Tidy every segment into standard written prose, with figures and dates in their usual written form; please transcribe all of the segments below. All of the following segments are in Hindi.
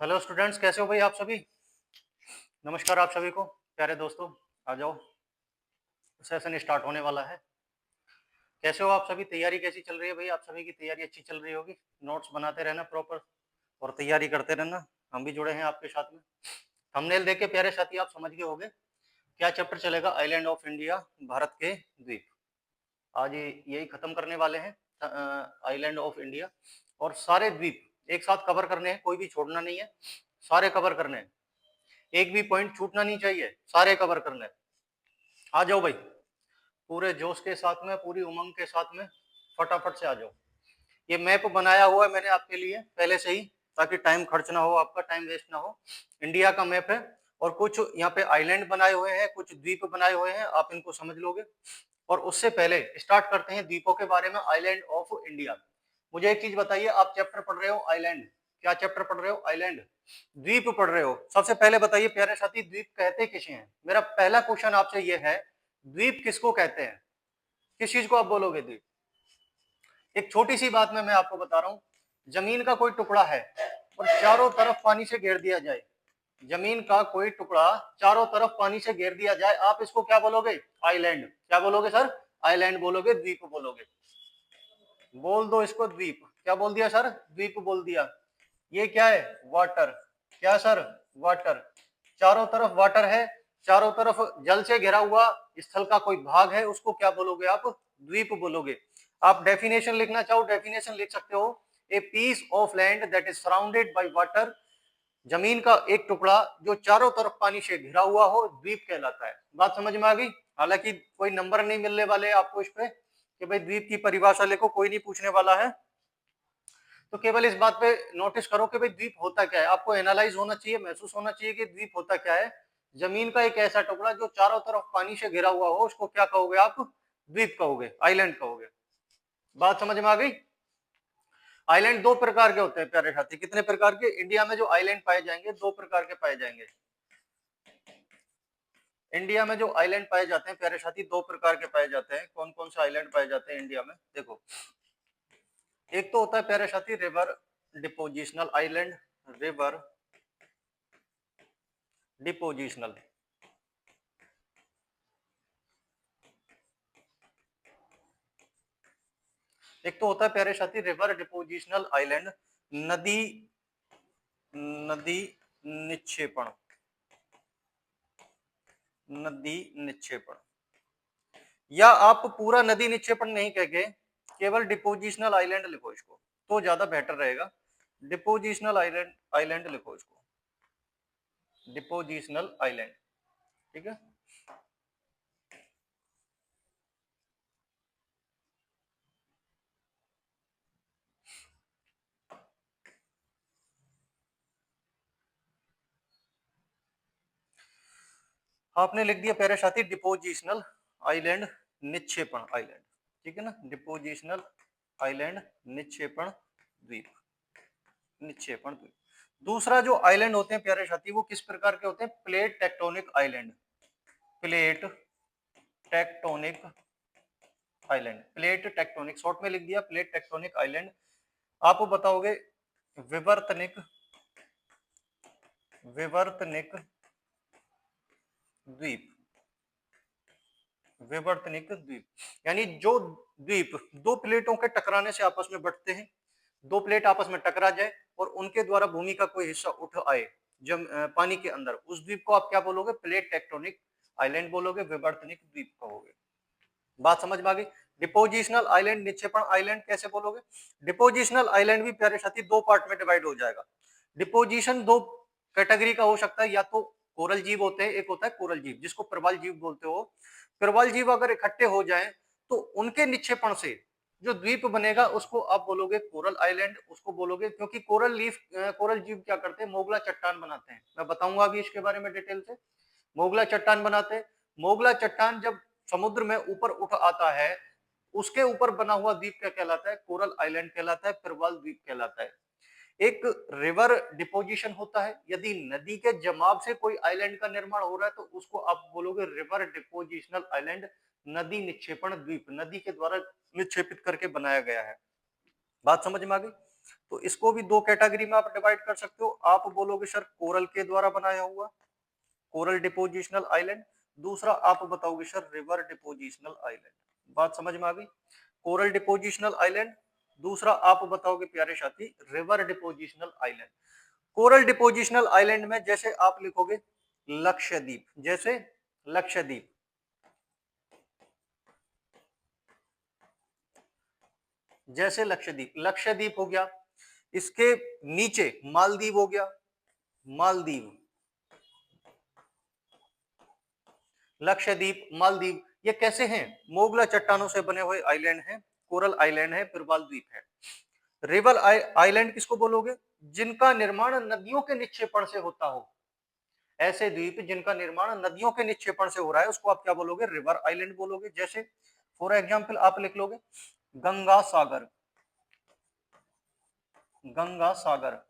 हेलो स्टूडेंट्स, कैसे हो भाई आप सभी। नमस्कार आप सभी को। प्यारे दोस्तों, आ जाओ, सेशन स्टार्ट होने वाला है। कैसे हो आप सभी, तैयारी कैसी चल रही है भाई। आप सभी की तैयारी अच्छी चल रही होगी। नोट्स बनाते रहना प्रॉपर और तैयारी करते रहना। हम भी जुड़े हैं आपके साथ में। थंबनेल देख के प्यारे साथी आप समझ गए होंगे क्या चैप्टर चलेगा। आइलैंड ऑफ इंडिया, भारत के द्वीप। आज यही खत्म करने वाले हैं, आइलैंड ऑफ इंडिया। और सारे द्वीप एक साथ कवर करने हैं, कोई भी छोड़ना नहीं है, सारे कवर करने हैं। एक भी पॉइंट छूटना नहीं चाहिए, सारे कवर करने हैं। आ जाओ भाई, पूरे जोश के साथ में, पूरी उमंग के साथ में, फटाफट से आ जाओ। ये मैप बनाया हुआ है मैंने आपके लिए पहले से ही, ताकि टाइम खर्च ना हो, आपका टाइम वेस्ट ना हो। इंडिया का मैप है और कुछ यहाँ पे आइलैंड बनाए हुए हैं, कुछ द्वीप बनाए हुए हैं, आप इनको समझ लोगे। और उससे पहले स्टार्ट करते हैं द्वीपों के बारे में। आइलैंड ऑफ इंडिया, मुझे एक चीज बताइए, आप चैप्टर पढ़ रहे हो आइलैंड, क्या चैप्टर पढ़ रहे हो, आइलैंड, द्वीप पढ़ रहे हो। सबसे पहले बताइए प्यारे साथी, द्वीप कहते किसे हैं। मेरा पहला क्वेश्चन आपसे ये है, द्वीप किसको कहते हैं। किस चीज को आप बोलोगे द्वीप। एक छोटी सी बात में मैं आपको बता रहा हूं, जमीन का कोई टुकड़ा है और चारों तरफ पानी से घेर दिया जाए, जमीन का कोई टुकड़ा चारों तरफ पानी से घेर दिया जाए, आप इसको क्या बोलोगे, आइलैंड। क्या बोलोगे सर, आइलैंड बोलोगे, द्वीप बोलोगे। बोल दो इसको द्वीप। क्या बोल दिया सर, द्वीप बोल दिया। ये क्या है, वाटर। क्या सर, वाटर। चारों तरफ वाटर है, चारों तरफ जल से घिरा हुआ स्थल का कोई भाग है, उसको क्या बोलोगे आप, द्वीप बोलोगे। आप डेफिनेशन लिखना चाहो, डेफिनेशन लिख सकते हो, a piece of land that is surrounded by water. जमीन का एक टुकड़ा जो चारों तरफ पानी से घिरा हुआ हो, द्वीप कहलाता है। बात समझ में आ गई। हालांकि कोई नंबर नहीं मिलने वाले आपको इस पे कि भाई द्वीप की परिभाषा लिखो, कोई नहीं पूछने वाला है। तो केवल इस बात पे नोटिस करो कि भाई द्वीप होता क्या है। आपको एनालाइज होना चाहिए, महसूस होना चाहिए कि द्वीप होता क्या है। जमीन का एक ऐसा टुकड़ा जो चारों तरफ पानी से घिरा हुआ हो, उसको क्या कहोगे आप, द्वीप कहोगे, आइलैंड कहोगे। बात समझ में आ गई। आइलैंड दो प्रकार के होते हैं प्यारे साथी। कितने प्रकार के, इंडिया में जो आइलैंड पाए जाएंगे दो प्रकार के पाए जाएंगे। इंडिया में जो आइलैंड पाए जाते हैं प्यारे साथी, दो प्रकार के पाए जाते हैं। कौन कौन से आइलैंड पाए जाते हैं इंडिया में, देखो। एक तो होता है प्यारे साथी river depositional island, river depositional. एक तो होता है प्यारे साथी रिवर डिपोजिशनल आइलैंड, नदी नदी निक्षेपण, नदी निक्षेपण। या आप पूरा नदी निक्षेपण नहीं कह, केवल डिपोजिशनल आइलैंड लिखो इसको, तो ज्यादा बेटर रहेगा। डिपोजिशनल आइलैंड, आइलैंड लिखो इसको, डिपोजिशनल आइलैंड। ठीक है। आपने लिख दिया प्यारे साथी डिपोजिशनल आइलैंड, निक्षेपण आइलैंड। ठीक है ना, डिपोजिशनल आइलैंड, निक्षेपण द्वीप, निक्षेपण द्वीप। दूसरा जो आइलैंड होते हैं प्यारे साथी, वो किस प्रकार के होते हैं, plate tectonic island, plate tectonic island, plate tectonic, short में लिख दिया प्लेट टेक्टोनिक आइलैंड। आप बताओगे विवर्तनिक, विवर्तनिक द्वीप, विवर्तनिक द्वीप। यानी जो द्वीप दो प्लेटों के टकराने से आपस में बढ़ते हैं, दो प्लेट आपस में टकरा जाए और उनके द्वारा भूमि का कोई हिस्सा उठ आए जब पानी के अंदर, उस द्वीप को आप क्या बोलोगे, प्लेट टेक्टोनिक आइलैंड बोलोगे, विवर्तनिक द्वीप कहोगे। बात समझ में आ गई। डिपोजिशनल आइलैंड, निक्षेपण आइलैंड कैसे बोलोगे। डिपोजिशनल आइलैंड भी प्यारे साथी दो पार्ट में डिवाइड हो जाएगा। डिपोजिशन दो कैटेगरी का हो सकता है, या तो कोरल जीव होते हैं, एक होता है कोरल जीव जिसको प्रवाल जीव बोलते हो। प्रवाल जीव अगर इकट्ठे हो जाएं तो उनके निक्षेपण से जो द्वीप बनेगा उसको आप बोलोगे कोरल आइलैंड, उसको बोलोगे, क्योंकि कोरल लीफ, कोरल जीव क्या करते हैं, मोगला चट्टान बनाते हैं। मैं बताऊंगा अभी इसके बारे में डिटेल से। मोगला चट्टान बनाते हैं। मोगला चट्टान जब समुद्र में ऊपर उठ आता है, उसके ऊपर बना हुआ द्वीप क्या कहलाता है, कोरल आइलैंड कहलाता है, प्रवाल द्वीप कहलाता है। एक रिवर डिपोजिशन होता है, यदि नदी के जमाव से कोई आइलैंड का निर्माण हो रहा है तो उसको आप बोलोगे रिवर डिपोजिशनल आइलैंड, नदी निक्षेपण द्वीप, नदी के द्वारा निक्षेपित करके बनाया गया है। बात समझ में आ गई। तो इसको भी दो कैटेगरी में आप डिवाइड कर सकते हो। आप बोलोगे सर कोरल के द्वारा बनाया हुआ, कोरल डिपोजिशनल आइलैंड, दूसरा आप बताओगे सर रिवर डिपोजिशनल आइलैंड। बात समझ में आ गई? कोरल डिपोजिशनल आइलैंड, दूसरा आप बताओगे प्यारे साथी river depositional island. Coral depositional island में जैसे आप लिखोगे लक्षद्वीप, जैसे लक्षद्वीप, जैसे लक्षद्वीप, लक्षद्वीप हो गया, इसके नीचे मालदीव हो गया, मालदीव, लक्षद्वीप, मालदीव, ये कैसे हैं? मोगला चट्टानों से बने हुए आइलैंड हैं, कोरल आइलैंड है, प्रवाल द्वीप है। रिवर आइलैंड किसको बोलोगे? जिनका निर्माण नदियों के निक्षेपण से होता हो। ऐसे द्वीप जिनका निर्माण नदियों के निक्षेपण से हो रहा है उसको आप क्या बोलोगे? रिवर आइलैंड बोलोगे। जैसे फॉर एग्जांपल आप लिख लोगे गंगा सागर, गंगा सागर,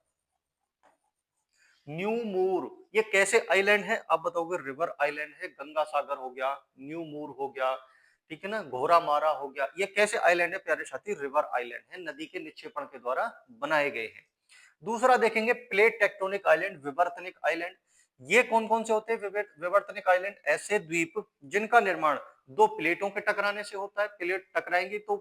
न्यू मूर, ये कैसे आइलैंड है? आप बताओगे रिवर आइलैंड है। गंगा सागर हो गया, न्यू मूर हो गया, ठीक है ना, घोरा मारा हो गया, ये कैसे आइलैंड है प्यारे साथी? रिवर आइलैंड है, नदी के निक्षेपण के द्वारा बनाए गए हैं। दूसरा देखेंगे प्लेट टेक्टोनिक आइलैंड, विवर्तनिक आइलैंड। ये कौन कौन से होते हैं विवर्तनिक आइलैंड? ऐसे द्वीप जिनका निर्माण दो प्लेटों के टकराने से होता है। प्लेट टकराएंगी तो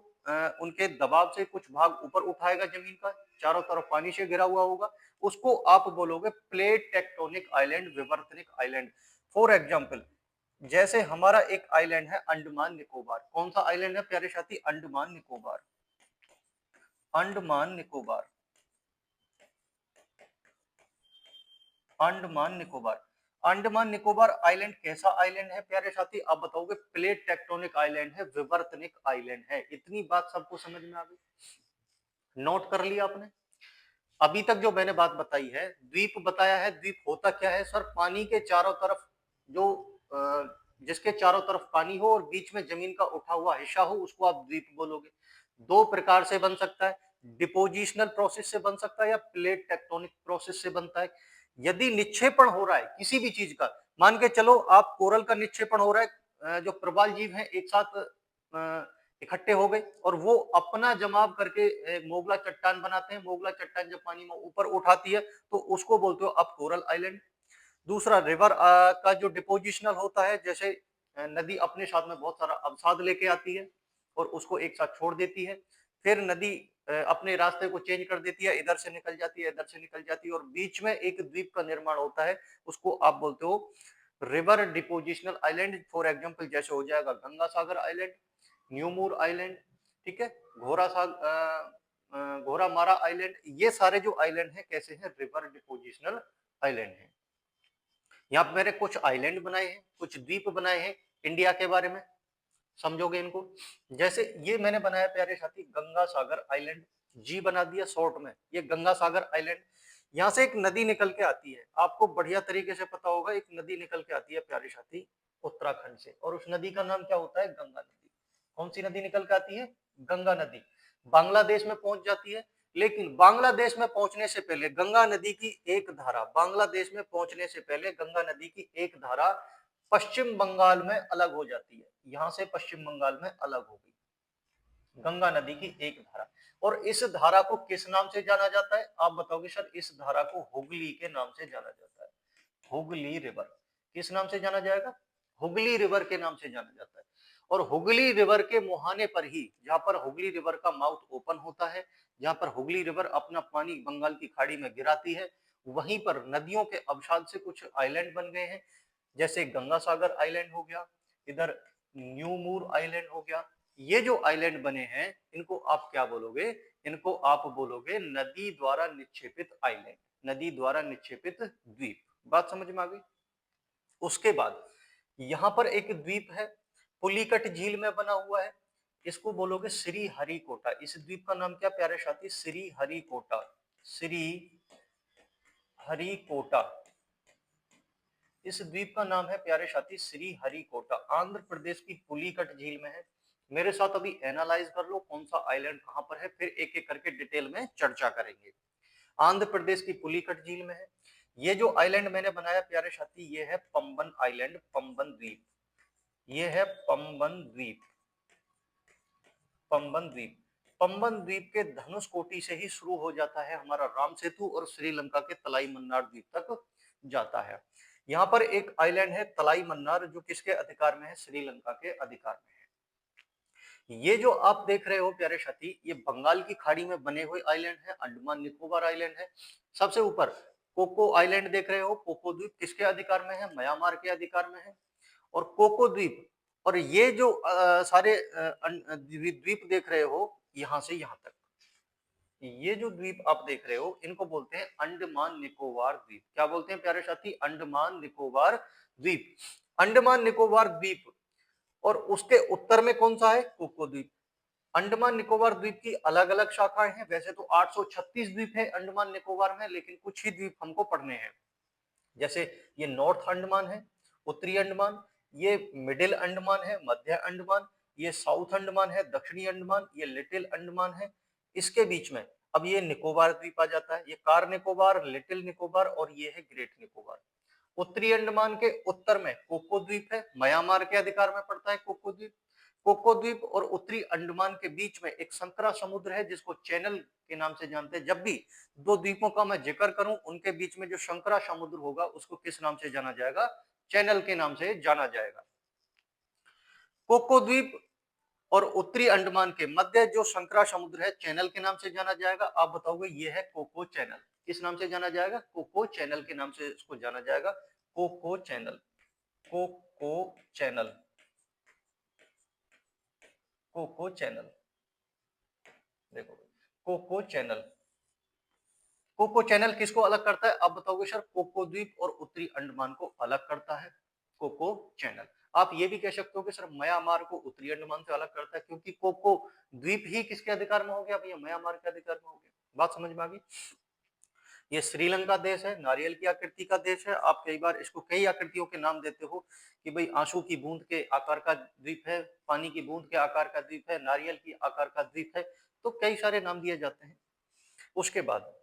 उनके दबाव से कुछ भाग ऊपर उठाएगा जमीन का, चारों तरफ पानी से घिरा हुआ होगा, उसको आप बोलोगे प्लेट टेक्टोनिक आइलैंड, विवर्तनिक आइलैंड। फॉर एग्जाम्पल जैसे हमारा एक आइलैंड है अंडमान निकोबार। कौन सा आइलैंड है प्यारे साथी? अंडमान निकोबार, अंडमान निकोबार, अंडमान निकोबार। अंडमान निकोबार आइलैंड कैसा आइलैंड है प्यारे साथी? आप बताओगे प्लेट टेक्टोनिक आइलैंड है, विवर्तनिक आइलैंड है। इतनी बात सबको समझ में आ गई? नोट कर लिया आपने? अभी तक जो मैंने बात बताई है, द्वीप बताया है, द्वीप होता क्या है सर? पानी के चारों तरफ जो जिसके चारों तरफ पानी हो और बीच में जमीन का उठा हुआ हिस्सा हो उसको आप द्वीप बोलोगे। दो प्रकार से बन सकता है, डिपोजिशनल प्रोसेस से बन सकता है या प्लेट टेक्टोनिक प्रोसेस से बनता है। यदि निक्षेपण हो रहा है किसी भी चीज का, मान के चलो आप कोरल का निक्षेपण हो रहा है, जो प्रवाल जीव है एक साथ इकट्ठे हो गए और वो अपना जमाव करके मोगला चट्टान बनाते हैं। मोगला चट्टान जब पानी में ऊपर उठाती है तो उसको बोलते हो आप कोरल आइलैंड। दूसरा रिवर का जो डिपोजिशनल होता है, जैसे नदी अपने साथ में बहुत सारा अवसाद लेके आती है और उसको एक साथ छोड़ देती है, फिर नदी अपने रास्ते को चेंज कर देती है, इधर से निकल जाती है, इधर से निकल जाती है और बीच में एक द्वीप का निर्माण होता है, उसको आप बोलते हो river depositional island. For example जैसे हो जाएगा गंगा सागर आइलैंड, न्यूमूर आइलैंड, ठीक है, घोरा मारा आइलैंड। ये सारे जो आइलैंड है कैसे हैं? रिवर डिपोजिशनल आइलैंड है। यहाँ पे मैंने कुछ आइलैंड बनाए हैं, कुछ द्वीप बनाए हैं इंडिया के बारे में, समझोगे इनको? जैसे ये मैंने बनाया प्यारे साथी गंगा सागर आइलैंड, जी बना दिया शॉर्ट में, ये गंगा सागर आइलैंड। यहाँ से एक नदी निकल के आती है, आपको बढ़िया तरीके से पता होगा, एक नदी निकल के आती है प्यारे साथी उत्तराखंड से, और उस नदी का नाम क्या होता है? गंगा नदी। कौन सी नदी निकल के आती है? गंगा नदी। बांग्लादेश में पहुंच जाती है, लेकिन बांग्लादेश में पहुंचने से पहले गंगा नदी की एक धारा, बांग्लादेश में पहुंचने से पहले गंगा नदी की एक धारा पश्चिम बंगाल में अलग हो जाती है। यहां से पश्चिम बंगाल में अलग हो गई गंगा नदी की एक धारा। और इस धारा को किस नाम से जाना जाता है? आप बताओगे सर इस धारा को हुगली के नाम से जाना जाता है। हुगली रिवर। किस नाम से जाना जाएगा? हुगली रिवर के नाम से जाना जाता है। और हुगली रिवर के मुहाने पर ही, जहां पर हुगली रिवर का माउथ ओपन होता है, जहां पर हुगली रिवर अपना पानी बंगाल की खाड़ी में गिराती है, वहीं पर नदियों के अवसाद से कुछ आइलैंड बन गए हैं। जैसे गंगा सागर आइलैंड हो गया, इधर न्यूमूर आइलैंड हो गया। ये जो आइलैंड बने हैं इनको आप क्या बोलोगे? इनको आप बोलोगे नदी द्वारा निक्षेपित आइलैंड, नदी द्वारा निक्षेपित द्वीप। बात समझ में आ गई? उसके बाद यहां पर एक द्वीप है, पुलिकट झील में बना हुआ है, इसको बोलोगे श्री हरिकोटा। इस द्वीप का नाम क्या प्यारे साथी? श्री हरिकोटा, श्री हरिकोटा। इस द्वीप का नाम है प्यारे साथी श्री हरिकोटा, आंध्र प्रदेश की पुलिकट झील में है। मेरे साथ अभी एनालाइज कर लो कौन सा आइलैंड कहां पर है, फिर एक एक करके डिटेल में चर्चा करेंगे। आंध्र प्रदेश की पुलिकट झील में है। ये जो आइलैंड मैंने बनाया प्यारे साथी, ये है पंबन आइलैंड, पंबन द्वीप। ये है पंबन द्वीप, पंबन द्वीप। पंबन द्वीप के धनुष कोटी से ही शुरू हो जाता है हमारा राम सेतु और श्रीलंका के तलाई मन्नार द्वीप तक जाता है। यहाँ पर एक आइलैंड है तलाई मन्नार, जो किसके अधिकार में है? श्रीलंका के अधिकार में है। ये जो आप देख रहे हो प्यारे साथी, ये बंगाल की खाड़ी में बने हुए आइलैंड है, अंडमान निकोबार आइलैंड है। सबसे ऊपर कोको आइलैंड देख रहे हो, कोको द्वीप किसके अधिकार में है? म्यांमार के अधिकार में है। और कोको द्वीप और ये जो सारे द्वीप देख रहे हो, यहां से यहां तक, ये जो द्वीप आप देख रहे हो, इनको बोलते हैं अंडमान निकोबार द्वीप। क्या बोलते हैं प्यारे साथी? अंडमान निकोबार द्वीप। अंडमान निकोबार द्वीप और उसके उत्तर में कौन सा है? कोको द्वीप। अंडमान निकोबार द्वीप की अलग अलग शाखाएं हैं। वैसे तो 836 द्वीप है अंडमान निकोबार में, लेकिन कुछ ही द्वीप हमको पढ़ने हैं। जैसे ये नॉर्थ अंडमान है, उत्तरी अंडमान, ये मिडिल अंडमान है, मध्य अंडमान, ये साउथ अंडमान है, दक्षिणी अंडमान, ये लिटिल अंडमान है। इसके बीच में अब ये निकोबार द्वीप आ जाता है। ये कार निकोबार, लिटिल निकोबार और ये है ग्रेट निकोबार। उत्तरी अंडमान के उत्तर में कोको द्वीप है, म्यांमार के अधिकार में पड़ता है कोको द्वीप। कोको द्वीप और उत्तरी अंडमान के बीच में एक संकरा समुद्र है, जिसको चैनल के नाम से जानते हैं। जब भी दो द्वीपों का मैं जिक्र करूं, उनके बीच में जो शंकरा समुद्र होगा, उसको किस नाम से जाना जाएगा? चैनल के नाम से जाना जाएगा। कोको द्वीप और उत्तरी अंडमान के मध्य जो शंकरा समुद्र है, चैनल के नाम से जाना जाएगा। आप बताओगे, ये है कोको चैनल। किस नाम से जाना जाएगा? कोको चैनल के नाम से इसको जाना जाएगा। Coco Channel, Coco Channel, Coco Channel. देखो, कोको चैनल। कोको चैनल किसको अलग करता है? आप बताओगे सर, कोको द्वीप और उत्तरी अंडमान को अलग करता है कोको चैनल। आप ये भी कह सकते हो कि सर म्यांमार को उत्तरी अंडमान से अलग करता है, क्योंकि कोको द्वीप ही किसके अधिकार में हो गया भैया? म्यांमार के अधिकार में हो गया। बात समझ में आ गई? ये श्रीलंका देश है, नारियल की आकृति का देश है। आप कई बार इसको कई आकृतियों के नाम देते हो कि भाई आंसू की बूंद के आकार का द्वीप है, पानी की बूंद के आकार का द्वीप है, नारियल की आकार का द्वीप है, तो कई सारे नाम दिए जाते हैं। उसके बाद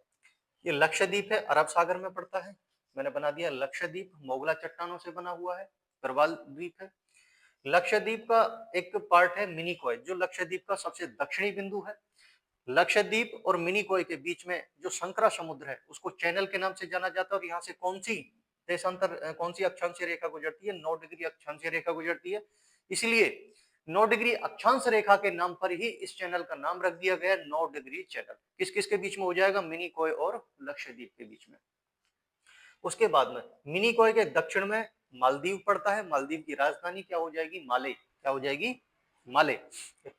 ये लक्षद्वीप है, अरब सागर में पड़ता है। मैंने बना दिया लक्षद्वीप, मोगला चट्टानों से बना हुआ है, गढ़वाल द्वीप है। लक्षद्वीप का एक पार्ट है मिनिकॉय, जो लक्षद्वीप का सबसे दक्षिणी बिंदु है। लक्षद्वीप और मिनिकॉय के बीच में जो शंकरा समुद्र है, उसको चैनल के नाम से जाना जाता है। और यहाँ से कौन सी देशांतर, कौन सी अक्षांशीय रेखा गुजरती है? 9 डिग्री अक्षांशीय रेखा गुजरती है। इसलिए 9 डिग्री अक्षांश रेखा के नाम पर ही इस चैनल का नाम रख दिया गया 9 डिग्री चैनल। किस किस के बीच में हो जाएगा? मिनिकॉय और लक्षद्वीप के बीच में। उसके बाद में मिनिकॉय के दक्षिण में मालदीव पड़ता है। मालदीव की राजधानी क्या हो जाएगी? माले। क्या हो जाएगी? माले।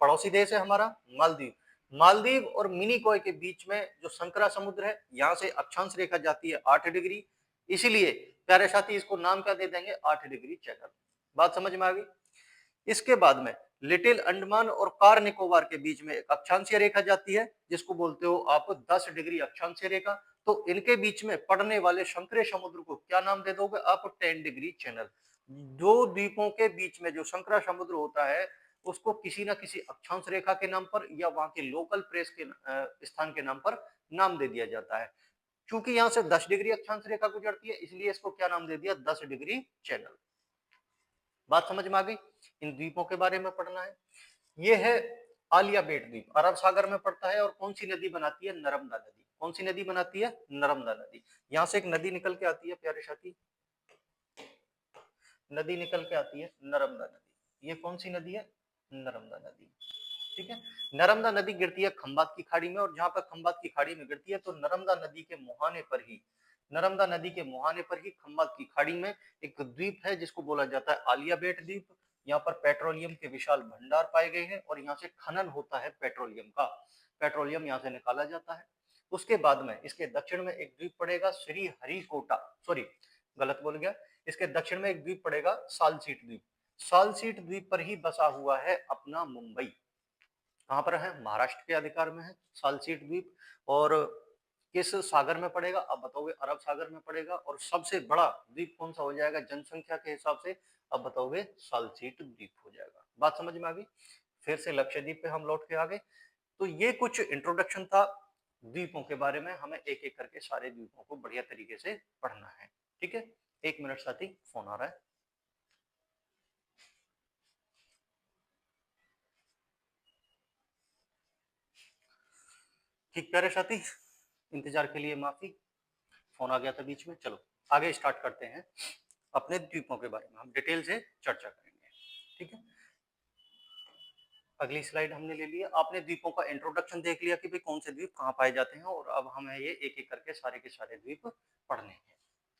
पड़ोसी देश है हमारा मालदीव। मालदीव और मिनिकॉय के बीच में जो शंकरा समुद्र है, यहाँ से अक्षांश रेखा जाती है 8 डिग्री। इसीलिए प्यारे साथी इसको नाम क्या दे देंगे? 8 डिग्री चैनल। बात समझ में आ गई? इसके बाद में लिटिल अंडमान और कार निकोबार के बीच में एक अक्षांशीय रेखा जाती है, जिसको बोलते हो आप 10 डिग्री अक्षांशीय रेखा। तो इनके बीच में पड़ने वाले शंकरे समुद्र को क्या नाम दे दोगे आप? 10 डिग्री चैनल। दो द्वीपों के बीच में जो शंकरा समुद्र होता है, उसको किसी ना किसी अक्षांश रेखा के नाम पर या वहां के लोकल प्लेस के स्थान के नाम पर नाम दे दिया जाता है। चूंकि यहाँ से 10 डिग्री अक्षांश रेखा गुजरती है, इसलिए इसको क्या नाम दे दिया? 10 डिग्री चैनल। बात समझ में आ गई? इन द्वीपों के बारे में पढ़ना है। ये है आलिया बेट द्वीप, अरब सागर में पड़ता है। और कौन सी नदी बनाती है? नर्मदा नदी। कौन सी नदी बनाती है? नर्मदा नदी। यहाँ से एक नदी निकल के आती है प्यारे साथी, नदी निकल के आती है नर्मदा नदी। ये कौन सी नदी है? नर्मदा नदी। ठीक है। नर्मदा नदी गिरती है खंबात की खाड़ी में, और जहां पर खंबात की खाड़ी में गिरती है, तो नर्मदा नदी के मुहाने पर ही, नर्मदा नदी के मुहाने पर ही खंबात की खाड़ी में एक द्वीप है, जिसको बोला जाता है आलिया बेट द्वीप। यहाँ पर पेट्रोलियम के विशाल भंडार पाए गए हैं, और यहाँ से खनन होता है पेट्रोलियम का। पेट्रोलियम यहाँ से निकाला जाता है। उसके बाद में इसके दक्षिण में एक द्वीप पड़ेगा श्री हरिकोटा, सॉरी गलत बोल गया। इसके दक्षिण में एक द्वीप पड़ेगा सालसीट द्वीप। सालसीट द्वीप पर ही बसा हुआ है अपना मुंबई। कहां पर है? महाराष्ट्र के अधिकार में है सालसीट द्वीप। और किस सागर में पड़ेगा? आप बताओगे अरब सागर में पड़ेगा। और सबसे बड़ा द्वीप कौन सा हो जाएगा जनसंख्या के हिसाब से? आप बताओगे सालसीट द्वीप हो जाएगा। बात समझ में आ गई? फिर से लक्षद्वीप पे हम लौट के आ गए। तो ये कुछ इंट्रोडक्शन था द्वीपों के बारे में। हमें एक एक करके सारे द्वीपों को बढ़िया तरीके से पढ़ना है। ठीक है, 1 मिनट साथी, फोन आ रहा है। ठीक प्यारे साथी, इंतजार के लिए माफी, फोन आ गया था बीच में। चलो आगे स्टार्ट करते हैं, अपने द्वीपों के बारे में हम डिटेल से चर्चा करेंगे। ठीक है, अगली स्लाइड हमने ले लिया। आपने द्वीपों का इंट्रोडक्शन देख लिया कि भाई कौन से द्वीप कहाँ पाए जाते हैं, और अब हमें ये एक एक करके सारे के सारे द्वीप पढ़ने हैं।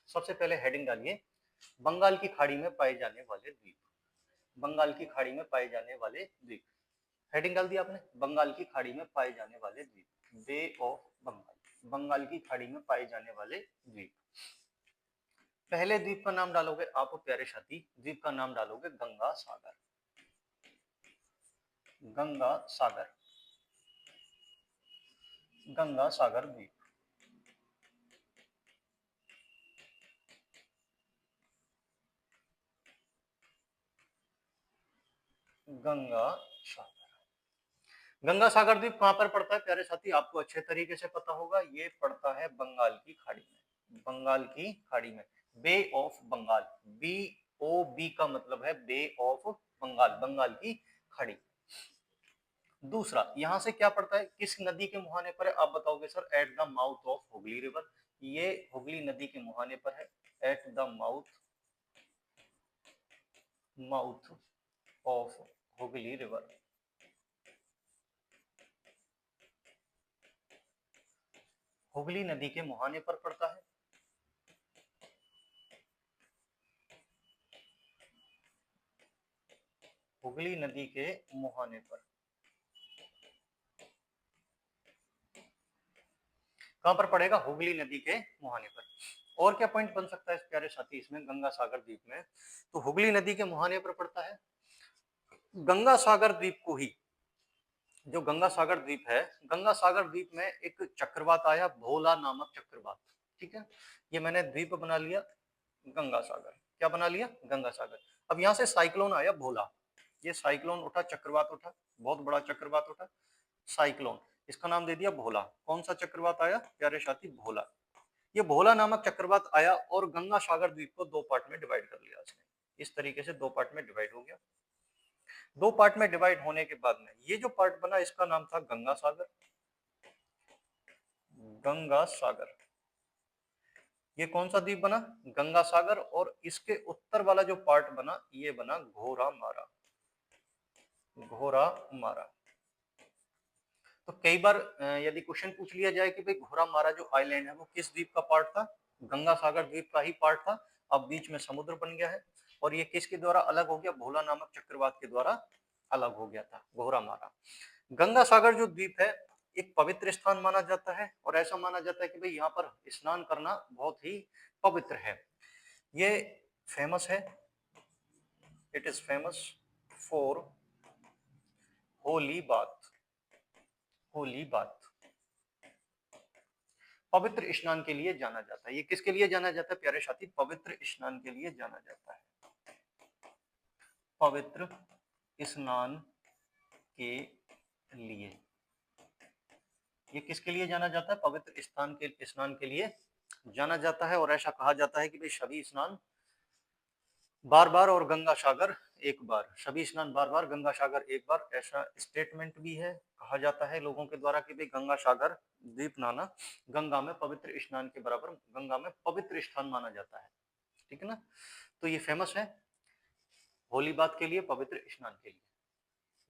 सबसे पहले हेडिंग डालिए, बंगाल की खाड़ी में पाए जाने वाले द्वीप। बंगाल की खाड़ी में पाए जाने वाले द्वीप, हेडिंग डाल दिया आपने, बंगाल की खाड़ी में पाए जाने वाले द्वीप, बे ऑफ बंगाल, बंगाल की खाड़ी में पाए जाने वाले द्वीप। पहले द्वीप का नाम डालोगे आप प्यारे साथी, द्वीप का नाम डालोगे गंगा सागर, गंगा सागर, गंगा सागर द्वीप, गंगा सागर। गंगा सागर द्वीप कहां पर पड़ता है प्यारे साथी, आपको अच्छे तरीके से पता होगा, ये पड़ता है बंगाल की खाड़ी में, बंगाल की खाड़ी में, bay of Bengal, B O B का मतलब है बे ऑफ बंगाल, बंगाल की खाड़ी। दूसरा, यहां से क्या पड़ता है, किस नदी के मुहाने पर है, आप बताओगे sir eight the mouth of Hooghly river, ये हुगली नदी के मुहाने पर है, at the mouth, mouth of Hooghly river, Hooghly नदी के मुहाने पर पड़ता है। हुगली नदी के मुहाने पर, कहां पर पड़ेगा, हुगली नदी के मुहाने पर। और क्या पॉइंट बन सकता है प्यारे साथी इसमें, गंगा सागर द्वीप में, तो हुगली नदी के मुहाने पर पड़ता है। गंगा सागर द्वीप को ही, जो गंगा सागर द्वीप है, गंगा सागर द्वीप में एक चक्रवात आया, भोला नामक चक्रवात। ठीक है, ये मैंने द्वीप बना लिया गंगा सागर, क्या बना लिया, गंगा सागर। अब यहाँ से साइक्लोन आया भोला, ये साइक्लोन उठा, चक्रवात उठा, बहुत बड़ा चक्रवात उठा, साइक्लोन, इसका नाम दे दिया भोला। कौन सा चक्रवात आया प्यारे साथी, भोला। ये भोला नामक चक्रवात आया और गंगा सागर द्वीप को दो पार्ट में डिवाइड कर लिया इसने, इस तरीके से दो पार्ट में डिवाइड हो गया। दो पार्ट में डिवाइड होने के बाद में ये जो पार्ट बना इसका नाम था गंगा सागर, गंगा सागर। ये कौन सा द्वीप बना, गंगा सागर, और इसके उत्तर वाला जो पार्ट बना ये बना घोरा मारा, घोरा मारा। तो कई बार यदि क्वेश्चन पूछ लिया जाए कि भाई घोरा मारा जो आइलैंड है वो किस द्वीप का पार्ट था, गंगा सागर द्वीप का ही पार्ट था, अब बीच में समुद्र बन गया है, और ये किसके द्वारा अलग हो गया, भोला नामक चक्रवात के द्वारा अलग हो गया था, घोरा मारा। गंगा सागर जो द्वीप है एक पवित्र स्थान माना जाता है, और ऐसा माना जाता है कि भाई यहाँ पर स्नान करना बहुत ही पवित्र है। ये फेमस है, it is famous for Holi bath, Holi bath, पवित्र स्नान के लिए जाना जाता है। ये किसके लिए जाना जाता है प्यारे साथी, पवित्र स्नान के लिए जाना जाता है, पवित्र स्नान के लिए। ये किसके लिए जाना जाता है, पवित्र स्नान के लिए जाना जाता है, और ऐसा कहा जाता है कि भाई सभी स्नान बार बार और गंगा सागर एक बार, सभी स्नान बार बार, गंगा सागर एक बार, ऐसा स्टेटमेंट भी है, कहा जाता है लोगों के द्वारा कि भाई गंगा सागर द्वीप नहाना गंगा में पवित्र स्नान के बराबर, गंगा में पवित्र स्थान माना जाता है। ठीक है ना, तो ये फेमस है होली बात के लिए, पवित्र स्नान के लिए।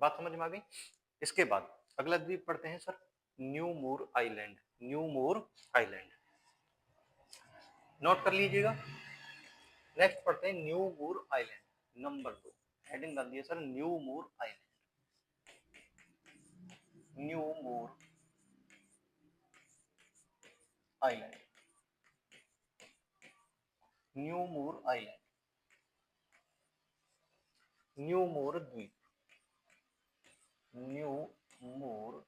बात समझ में आ गई। इसके बाद अगला द्वीप पढ़ते हैं सर, न्यू मूर आइलैंड, न्यू मूर आइलैंड, नोट कर लीजिएगा। नेक्स्ट पढ़ते हैं न्यू मूर आइलैंड, नंबर 2, हेडिंग डाल दिया सर न्यू मूर आइलैंड, न्यू मूर आइलैंड, न्यू मूर आइलैंड, न्यू मूर द्वीप, न्यू मूर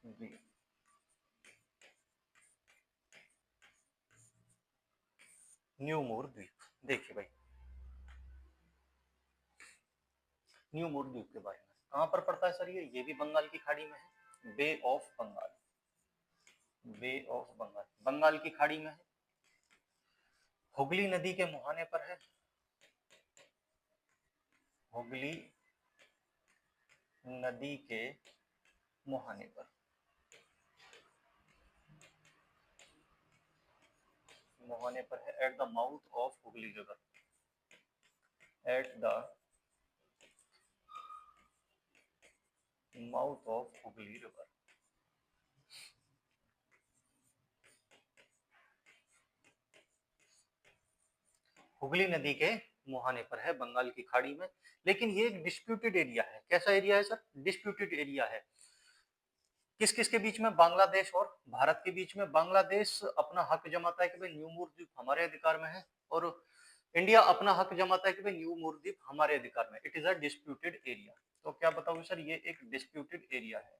द्वीप, न्यू मूर द्वीप। देखिए भाई न्यू मूर द्वीप के बारे में, कहां पर पड़ता है सर, ये भी बंगाल की खाड़ी में है, bay of Bengal, bay of Bengal, Bengal की खाड़ी में है, हुगली नदी के मुहाने पर है, हुगली नदी के मुहाने पर, मुहाने पर है, at the mouth of Hooghly river, eight the mouth of Hooghly river. Hooghly नदी के मुहाने पर है, बंगाल की खाड़ी में। लेकिन ये एक डिस्प्यूटेड एरिया है। कैसा एरिया है सर? डिस्प्यूटेड एरिया है। किस किस के बीच में? बांग्लादेश और भारत के बीच में। बांग्लादेश अपना हक जमाता है कि भाई न्यू मूर द्वीप हमारे अधिकार में है, और इंडिया अपना हक जमाता है कि भाई न्यू मूर द्वीप हमारे अधिकार में। It is a disputed area. तो क्या बताओगे सर? ये एक डिस्प्यूटेड एरिया है,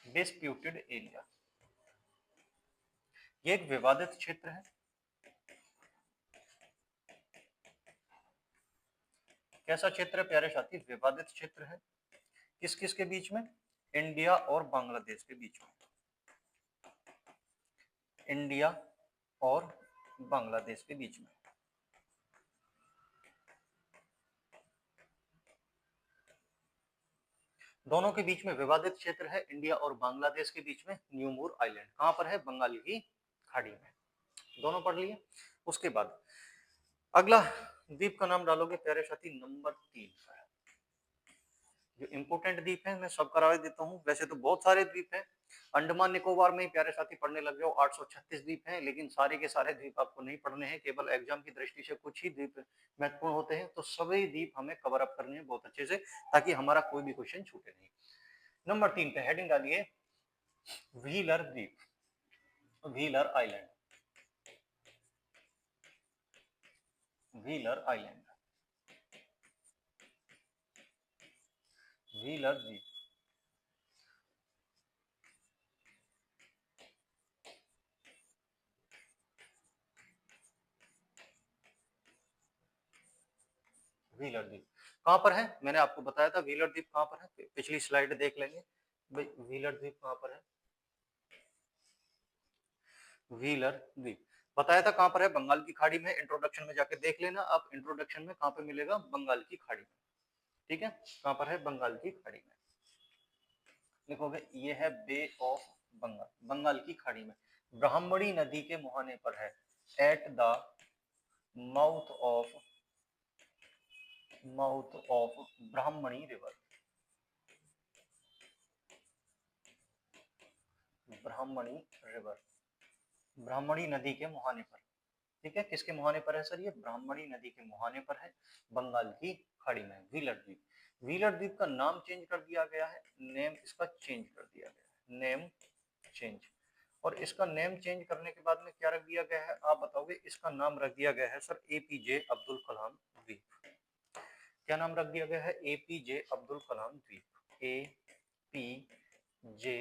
डिस्प्यूटेड एरिया। ये एक विवादित क्षेत्र है। कैसा क्षेत्र है प्यारे साथी? विवादित क्षेत्र है। किस किस के बीच में? इंडिया और बांग्लादेश के बीच में। इंडिया और बांग्लादेश के बीच में। दोनों के बीच में विवादित क्षेत्र है, इंडिया और बांग्लादेश के बीच में। न्यू मूर आइलैंड कहां पर है? बंगाल की खाड़ी में। दोनों पढ़ लिए। उसके बाद अगला द्वीप का नाम डालोगे प्यारे साथी, नंबर 3 पर। जो इंपोर्टेंट द्वीप है मैं सब करा देता हूँ। वैसे तो बहुत सारे द्वीप हैं, अंडमान निकोबार में ही प्यारे साथी पढ़ने लग जाओ 836 द्वीप हैं, लेकिन सारे के सारे द्वीप आपको नहीं पढ़ने हैं, केवल एग्जाम की दृष्टि से कुछ ही द्वीप महत्वपूर्ण होते हैं। तो सभी द्वीप हमें कवर अप करने हैं बहुत अच्छे से, ताकि हमारा कोई भी क्वेश्चन छूटे नहीं। नंबर 3 पे हेडिंग डालिए व्हीलर द्वीप, wheeler island, wheeler island, wheeler द्वीप। व्हीलर द्वीप कहां पर है? मैंने आपको बताया था व्हीलर द्वीप कहां पर है, पिछली स्लाइड देख लेंगे भाई। व्हीलर द्वीप कहां पर है? व्हीलर द्वीप बताया था कहां पर है? बंगाल की खाड़ी में। इंट्रोडक्शन में जाके देख लेना आप, इंट्रोडक्शन में कहां पे मिलेगा? बंगाल की खाड़ी में। ठीक है, कहां पर है? बंगाल की खाड़ी में। लिखोगे ये है बे ऑफ बंगाल, बंगाल की खाड़ी में। ब्राह्मणी नदी के मुहाने पर है, at the mouth of, mouth of Brahmani river, Brahmani river, Brahmani नदी के मुहाने पर। ठीक है, किसके मुहाने पर है सर? ये ब्राह्मणी नदी के मुहाने पर है, बंगाल की खाड़ी में। व्हीलर द्वीप, व्हीलर द्वीप का नाम चेंज कर दिया गया है, नेम इसका चेंज कर दिया गया है, नेम चेंज। और इसका नेम चेंज करने के बाद में क्या रख दिया गया है आप बताओगे? इसका नाम रख दिया गया है सर एपीजे अब्दुल कलाम द्वीप। क्या नाम रख दिया गया है? एपीजे अब्दुल कलाम द्वीप, A P J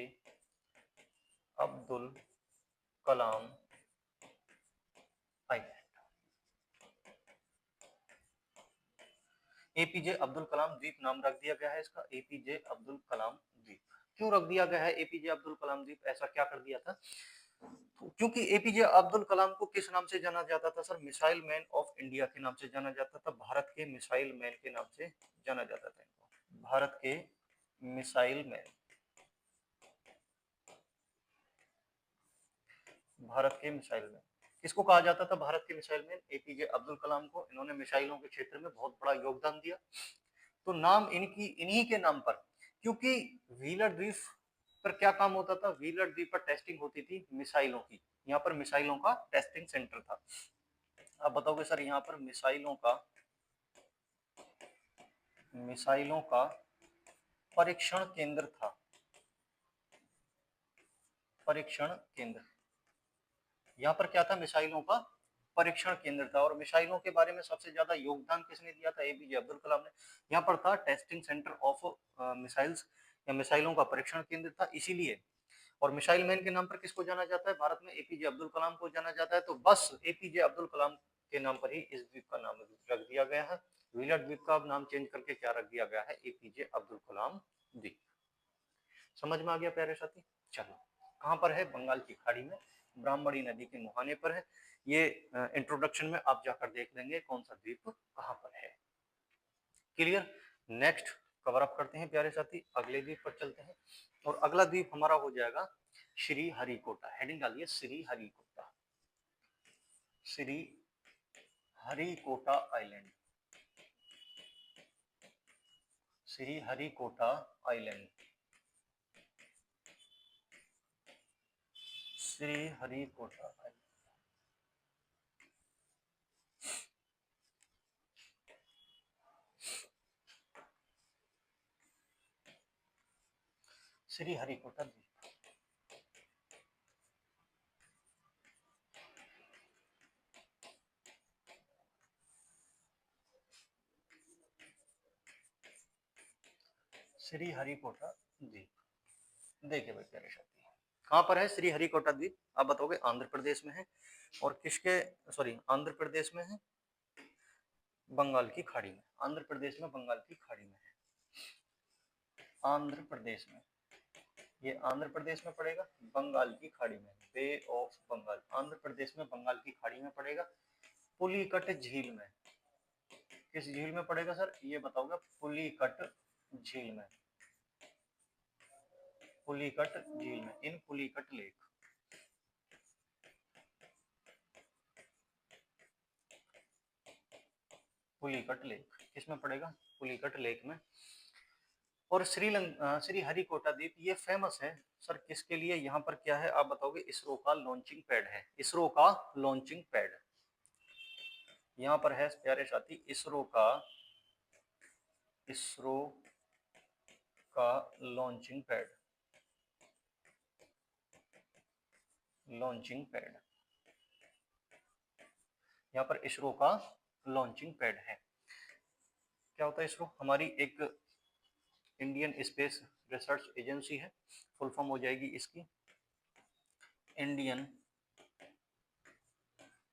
Abdul Kalam island. APJ Abdul Kalam द्वीप नाम रख दिया गया है इसका, एपीजे अब्दुल कलाम द्वीप। क्यों रख दिया गया है एपीजे अब्दुल कलाम द्वीप? ऐसा क्या कर दिया था? क्योंकि एपीजे अब्दुल कलाम को किस नाम से जाना जाता था sir? Missile man of India के नाम से जाना जाता था, भारत के मिसाइल मैन के नाम से जाना जाता था इनको, भारत के मिसाइल मैन, भारत के मिसाइल मैन। किसको कहा जाता था भारत के मिसाइल मैन? एपीजे अब्दुल कलाम को। इन्होंने मिसाइलों के क्षेत्र में बहुत बड़ा योगदान दिया, तो नाम इनकी इन्हीं के नाम पर। क्योंकि व्हीलर द्वीप पर क्या काम होता था? व्हीलर द्वीप पर टेस्टिंग होती थी मिसाइलों की, यहाँ पर मिसाइलों का टेस्टिंग सेंटर था। आप बताओगे सर यहाँ पर मिसाइलों का परीक्षण केंद्र था, परीक्षण केंद्र। यहाँ पर क्या था? मिसाइलों का परीक्षण केंद्र था। और मिसाइलों के बारे में सबसे ज्यादा योगदान किसने दिया था? एपीजे अब्दुल कलाम ने। यहाँ पर था टेस्टिंग सेंटर ऑफ मिसाइल्स, या मिसाइलों का परीक्षण केंद्र था, इसीलिए। और मिसाइल मैन के नाम पर किसको जाना जाता है भारत में? एपीजे अब्दुल कलाम को जाना जाता है। तो बस एपीजे अब्दुल कलाम के नाम पर ही इस द्वीप का नाम रख दिया गया है। व्हीलर द्वीप का अब नाम चेंज करके क्या रख दिया गया है? एपीजे अब्दुल कलाम द्वीप। समझ में आ गया प्यारे साथी? चलो, कहां पर है? बंगाल की खाड़ी में, ब्राह्मणी नदी के मुहाने पर है। ये इंट्रोडक्शन में आप जाकर देख लेंगे कौन सा द्वीप कहां पर है। क्लियर? नेक्स्ट कवर अप करते हैं प्यारे साथी, अगले द्वीप पर चलते हैं। और अगला द्वीप हमारा हो जाएगा श्री हरिकोटा, हेडिंग डालिए Shri Harikota, Shri Harikota island, Shri Harikota island, Shri Harikota island, Shri Harikota द्वीप, श्री हरिकोटा द्वीप। देखिए भाई प्यारे साथी, कहाँ पर है श्री हरिकोटा द्वीप? आप बताओगे आंध्र प्रदेश में है, और किसके, सॉरी आंध्र प्रदेश में है, बंगाल की खाड़ी में, आंध्र प्रदेश में बंगाल की खाड़ी में है, आंध्र प्रदेश में, ये आंध्र प्रदेश में पड़ेगा, बंगाल की खाड़ी में, बे ऑफ बंगाल, आंध्र प्रदेश में बंगाल की खाड़ी में पड़ेगा, पुलिकट झील में, किस झील में पड़ेगा सर ये बताओगे? पुलिकट झील में, पुलिकट झील में, इन पुलिकट लेक, पुलिकट लेक किसमें पड़ेगा? पुलिकट लेक में। और श्री हरिकोटा द्वीप ये फेमस है सर किसके लिए? यहाँ पर क्या है आप बताओगे? इसरो का लॉन्चिंग पैड है, इसरो का लॉन्चिंग पैड यहाँ पर है प्यारे साथी, इसरो का लॉन्चिंग पैड, लॉन्चिंग पैड, यहाँ पर इसरो का लॉन्चिंग पैड है। क्या होता है इसरो? हमारी एक इंडियन स्पेस रिसर्च एजेंसी है, फुल फॉर्म हो जाएगी इसकी Indian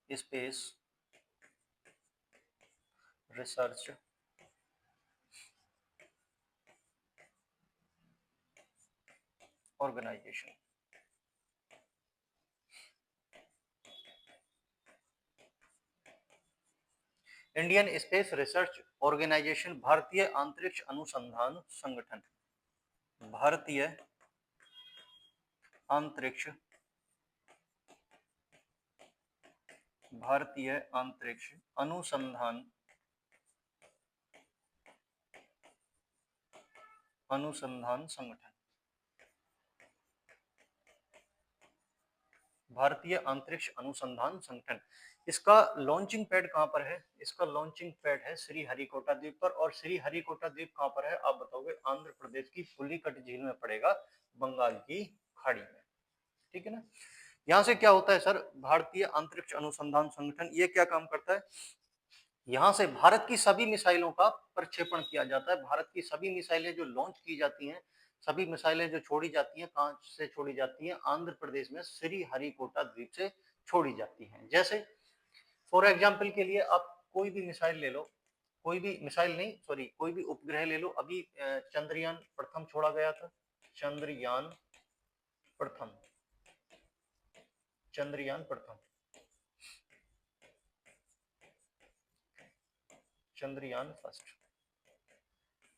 Space Research Organisation. Indian Space Research Organisation, भारतीय अंतरिक्ष अनुसंधान संगठन, भारतीय अंतरिक्ष, भारतीय अंतरिक्ष अनुसंधान संगठन, भारतीय अंतरिक्ष अनुसंधान संगठन। इसका लॉन्चिंग पैड कहां पर है? इसका लॉन्चिंग पैड है श्री हरिकोटा द्वीप पर, और श्री हरिकोटा द्वीप कहां पर है आप बताओगे? आंध्र प्रदेश की पुलिकट झील में पड़ेगा, बंगाल की खाड़ी में, ठीक है ना। यहाँ से क्या होता है सर? भारतीय अंतरिक्ष अनुसंधान संगठन ये क्या काम करता है? यहाँ से भारत की सभी मिसाइलों का प्रक्षेपण किया जाता है, भारत की सभी मिसाइलें जो लॉन्च की जाती हैं, सभी मिसाइलें जो छोड़ी जाती हैं, कहां से छोड़ी जाती हैं? आंध्र प्रदेश में श्री हरिकोटा द्वीप से छोड़ी जाती हैं। जैसे फॉर एग्जाम्पल के लिए आप कोई भी मिसाइल ले लो, कोई भी मिसाइल नहीं सॉरी कोई भी उपग्रह ले लो, अभी चंद्रयान प्रथम छोड़ा गया था, चंद्रयान प्रथम, चंद्रयान प्रथम, चंद्रयान फर्स्ट,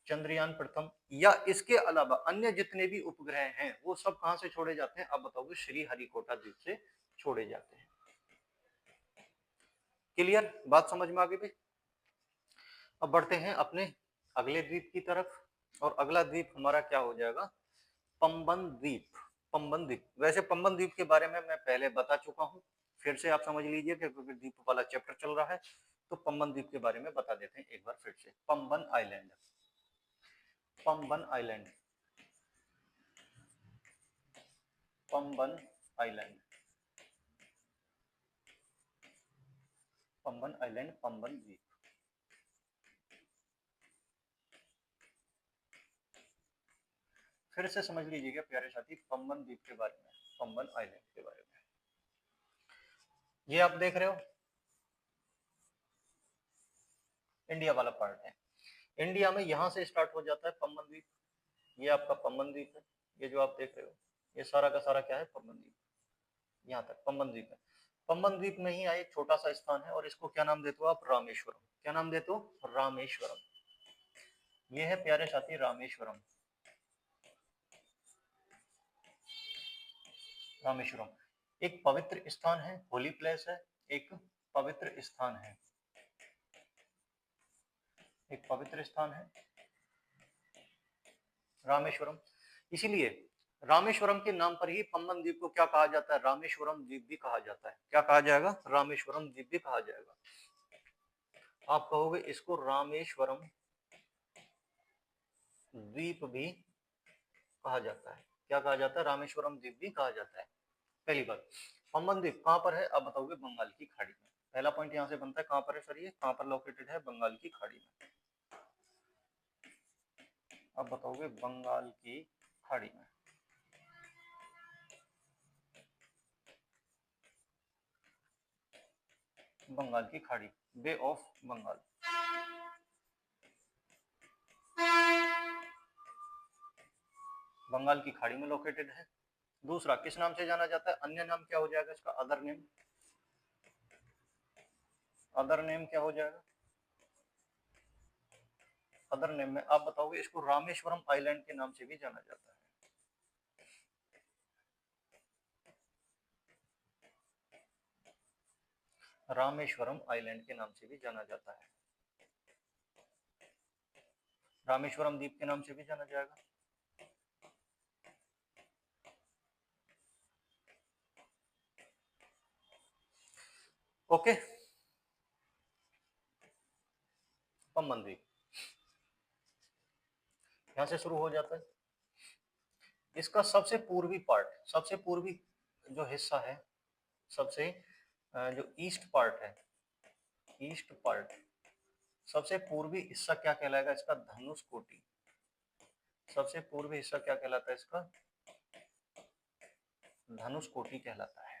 चंद्रयान प्रथम, या इसके अलावा अन्य जितने भी उपग्रह हैं वो सब कहां से छोड़े जाते हैं? अब बताओगे श्री हरिकोटा द्वीप से छोड़े जाते हैं। क्लियर? बात समझ में आ गई भाई? अब बढ़ते हैं अपने अगले द्वीप की तरफ, और अगला द्वीप हमारा क्या हो जाएगा? पंबन द्वीप, पंबन द्वीप। वैसे पंबन द्वीप के बारे में मैं पहले बता चुका हूं, फिर से आप समझ लीजिए क्योंकि द्वीप वाला चैप्टर चल रहा है, तो पंबन द्वीप के बारे में बता देते हैं एक बार फिर से। Pamban island, Pamban island, Pamban island, Pamban island, Pamban द्वीप। फिर से समझ लीजिएगा प्यारे साथी पंबन द्वीप के बारे में, पंबन आइलैंड के बारे में। ये आप देख रहे हो इंडिया वाला पार्ट है, इंडिया में यहां से स्टार्ट हो जाता है पंबन द्वीप, ये आपका पंबन द्वीप है, ये जो आप देख रहे हो ये सारा का सारा क्या है? पंबन द्वीप, यहाँ तक पंबन द्वीप है। पंबन द्वीप में ही एक छोटा सा स्थान है, और इसको क्या नाम देते हो आप? रामेश्वरम। क्या नाम देते हो? रामेश्वरम। ये है प्यारे साथी रामेश्वरम, रामेश्वरम एक पवित्र स्थान है, होली प्लेस है, एक पवित्र स्थान है, एक पवित्र स्थान है रामेश्वरम। इसीलिए रामेश्वरम के नाम पर ही पम्बन द्वीप को क्या कहा जाता है, रामेश्वरम द्वीप भी कहा जाता है। क्या कहा जाएगा, रामेश्वरम द्वीप भी कहा जाएगा। आप कहोगे इसको रामेश्वरम द्वीप भी कहा जाता है। क्या कहा जाता है, रामेश्वरम द्वीप भी कहा जाता है। पहली बात, पम्बन द्वीप कहां पर है, आप बताओगे बंगाल की खाड़ी में। पहला पॉइंट यहां से बनता है, कहां पर है सर, ये कहां पर लोकेटेड है, बंगाल की खाड़ी में। आप बताओगे बंगाल की खाड़ी में। बंगाल की खाड़ी, बे ऑफ बंगाल। बंगाल की खाड़ी में लोकेटेड है। दूसरा, किस नाम से जाना जाता है, अन्य नाम क्या हो जाएगा इसका, अदर नेम। अदर नेम क्या हो जाएगा, अदर नेम में आप बताओगे इसको रामेश्वरम आइलैंड के नाम से भी जाना जाता है। रामेश्वरम आइलैंड के नाम से भी जाना जाता है, रामेश्वरम द्वीप के नाम से भी जाना जाएगा। ओके, पम्बन द्वीप यहां से शुरू हो जाता है। इसका सबसे पूर्वी पार्ट, सबसे पूर्वी जो हिस्सा है, सबसे जो ईस्ट पार्ट है, ईस्ट पार्ट, सबसे पूर्वी हिस्सा क्या कहलाएगा इसका, धनुष कोटि। सबसे पूर्वी हिस्सा क्या कहलाता है इसका, धनुष कोटि कहलाता है।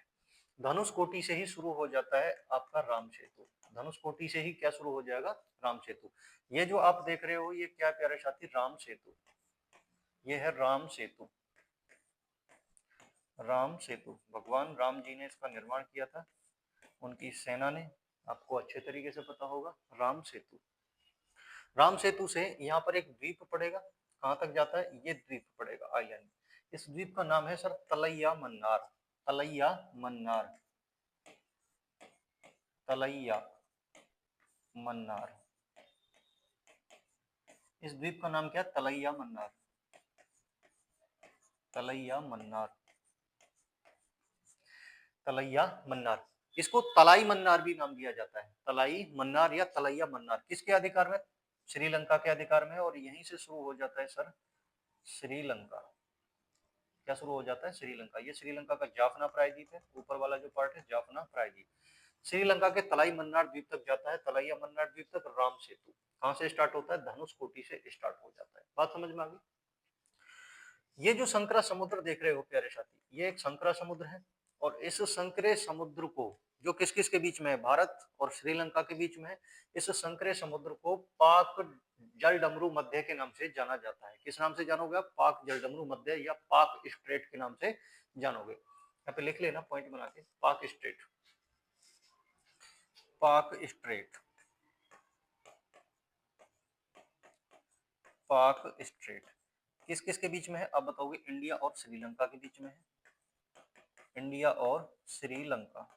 धनुष कोटि से ही शुरू हो जाता है आपका राम सेतु। धनुष कोटि से ही क्या शुरू हो जाएगा, राम सेतु। ये जो आप देख रहे हो ये क्या प्यारे साथी, राम सेतु। ये है राम सेतु। राम सेतु भगवान राम जी ने इसका निर्माण किया था, उनकी सेना ने, आपको अच्छे तरीके से पता होगा। राम सेतु, राम सेतु से यहाँ पर एक द्वीप पड़ेगा, कहां तक जाता है, ये द्वीप पड़ेगा, आइलैंड। इस द्वीप का नाम है सर तलैया मन्नार। तलैया मन्नार, तलैया मन्नार। इस द्वीप का नाम क्या है, तलैया मन्नार। तलैया मन्नार, तलैया मन्नार। इसको तलाई मन्नार भी नाम दिया जाता है, तलाई मन्नार या तलैया मन्नार। किसके अधिकार में, श्रीलंका के अधिकार में है। और यहीं से शुरू हो जाता है सर श्रीलंका। क्या शुरू हो जाता है, श्रीलंका। ये श्रीलंका का जाफना प्रायद्वीप है, ऊपर वाला जो पार्ट है जाफना प्रायद्वीप। श्रीलंका के तलाई मन्नार द्वीप तक जाता है, तलैया मन्नार द्वीप तक राम सेतु। कहां से स्टार्ट होता है, धनुष कोटि से स्टार्ट हो जाता है। बात समझ में आ गई। ये जो संकरा समुद्र देख रहे हो प्यारे साथी, ये एक संकरा समुद्र है। और इस संकरे समुद्र को, जो किस किस के बीच में है, भारत और श्रीलंका के बीच में है, इस संकरे समुद्र को पाक जलडमरू मध्य के नाम से जाना जाता है। किस नाम से जानोगे आप, पाक जलडमरू मध्य या पाक स्ट्रेट के नाम से जानोगे। यहाँ पे लिख लेना पॉइंट बना के, पाक स्ट्रेट, पाक स्ट्रेट, पाक स्ट्रेट। किस किस के बीच में है आप बताओगे, इंडिया और श्रीलंका के बीच में है। इंडिया और श्रीलंका,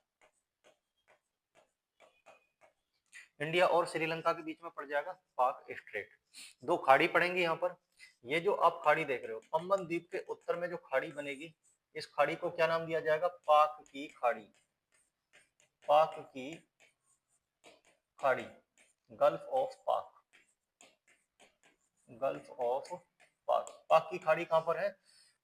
इंडिया और श्रीलंका के बीच में पड़ जाएगा पाक स्ट्रेट। दो खाड़ी पड़ेंगी यहाँ पर। ये जो आप खाड़ी देख रहे हो, पम्बन द्वीप के उत्तर में जो खाड़ी बनेगी, इस खाड़ी को क्या नाम दिया जाएगा, पाक की खाड़ी। पाक की खाड़ी, गल्फ ऑफ पाक, गल्फ ऑफ पाक। पाक की खाड़ी कहां पर है,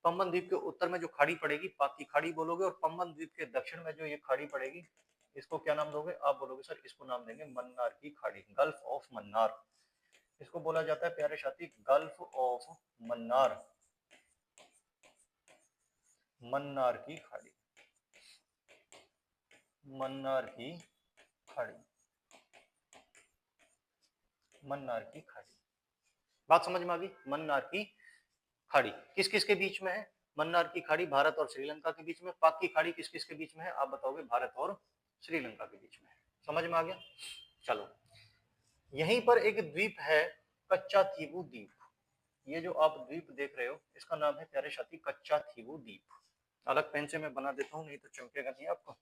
पम्बन द्वीप के उत्तर में जो खाड़ी पड़ेगी पाक की खाड़ी बोलोगे, और पम्बन द्वीप के दक्षिण में जो ये खाड़ी पड़ेगी, इसको क्या नाम दोगे, आप बोलोगे सर इसको नाम देंगे मन्नार की खाड़ी, गल्फ ऑफ मन्नार। इसको बोला जाता है प्यारे साथी गल्फ ऑफ मन्नार, मन्नार की खाड़ी, मन्नार की खाड़ी, मन्नार की खाड़ी। बात समझ में आ गई, मन्नार की खाड़ी किस किस के बीच में है, मन्नार की खाड़ी भारत और श्रीलंका के बीच में। पाक की खाड़ी किस किस के बीच में है, आप बताओगे भारत और श्रीलंका के बीच में है। समझ में आ गया। चलो, यहीं पर एक द्वीप है, कच्चा थीवू द्वीप। ये जो आप द्वीप देख रहे हो इसका नाम है प्यारे साथी कच्चा थीवू द्वीप। अलग पेन से मैं बना देता हूँ, नहीं तो चमकेगा नहीं आपको।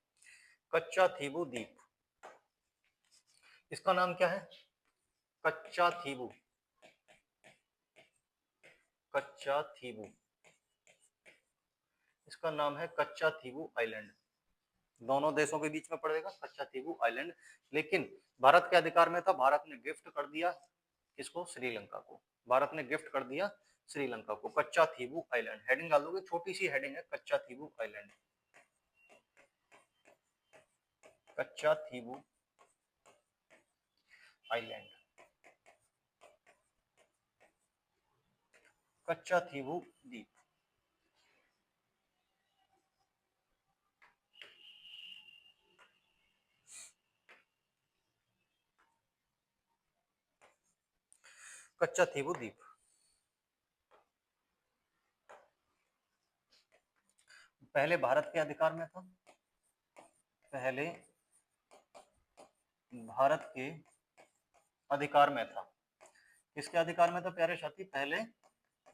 कच्चा थीबू द्वीप, इसका नाम क्या है? कच्चा थीबू, कच्चा थीबू, इसका नाम है कच्चा थीबू आइलैंड। दोनों देशों के बीच में पड़ेगा कच्चा थीबू आइलैंड, लेकिन भारत के अधिकार में था। भारत ने गिफ्ट कर दिया किसको? श्रीलंका को। भारत ने गिफ्ट कर दिया श्रीलंका को कच्चा थीबू आइलैंड। हेडिंग डाल दोगे, छोटी सी हेडिंग है, कच्चा थीबू आइलैंड, कच्चा थीबू आइलैंड, कच्चा थीबू द्वीप। कच्चा थीबू द्वीप पहले भारत के अधिकार में था, पहले भारत के अधिकार में था। किसके अधिकार में था प्यारे साथी? पहले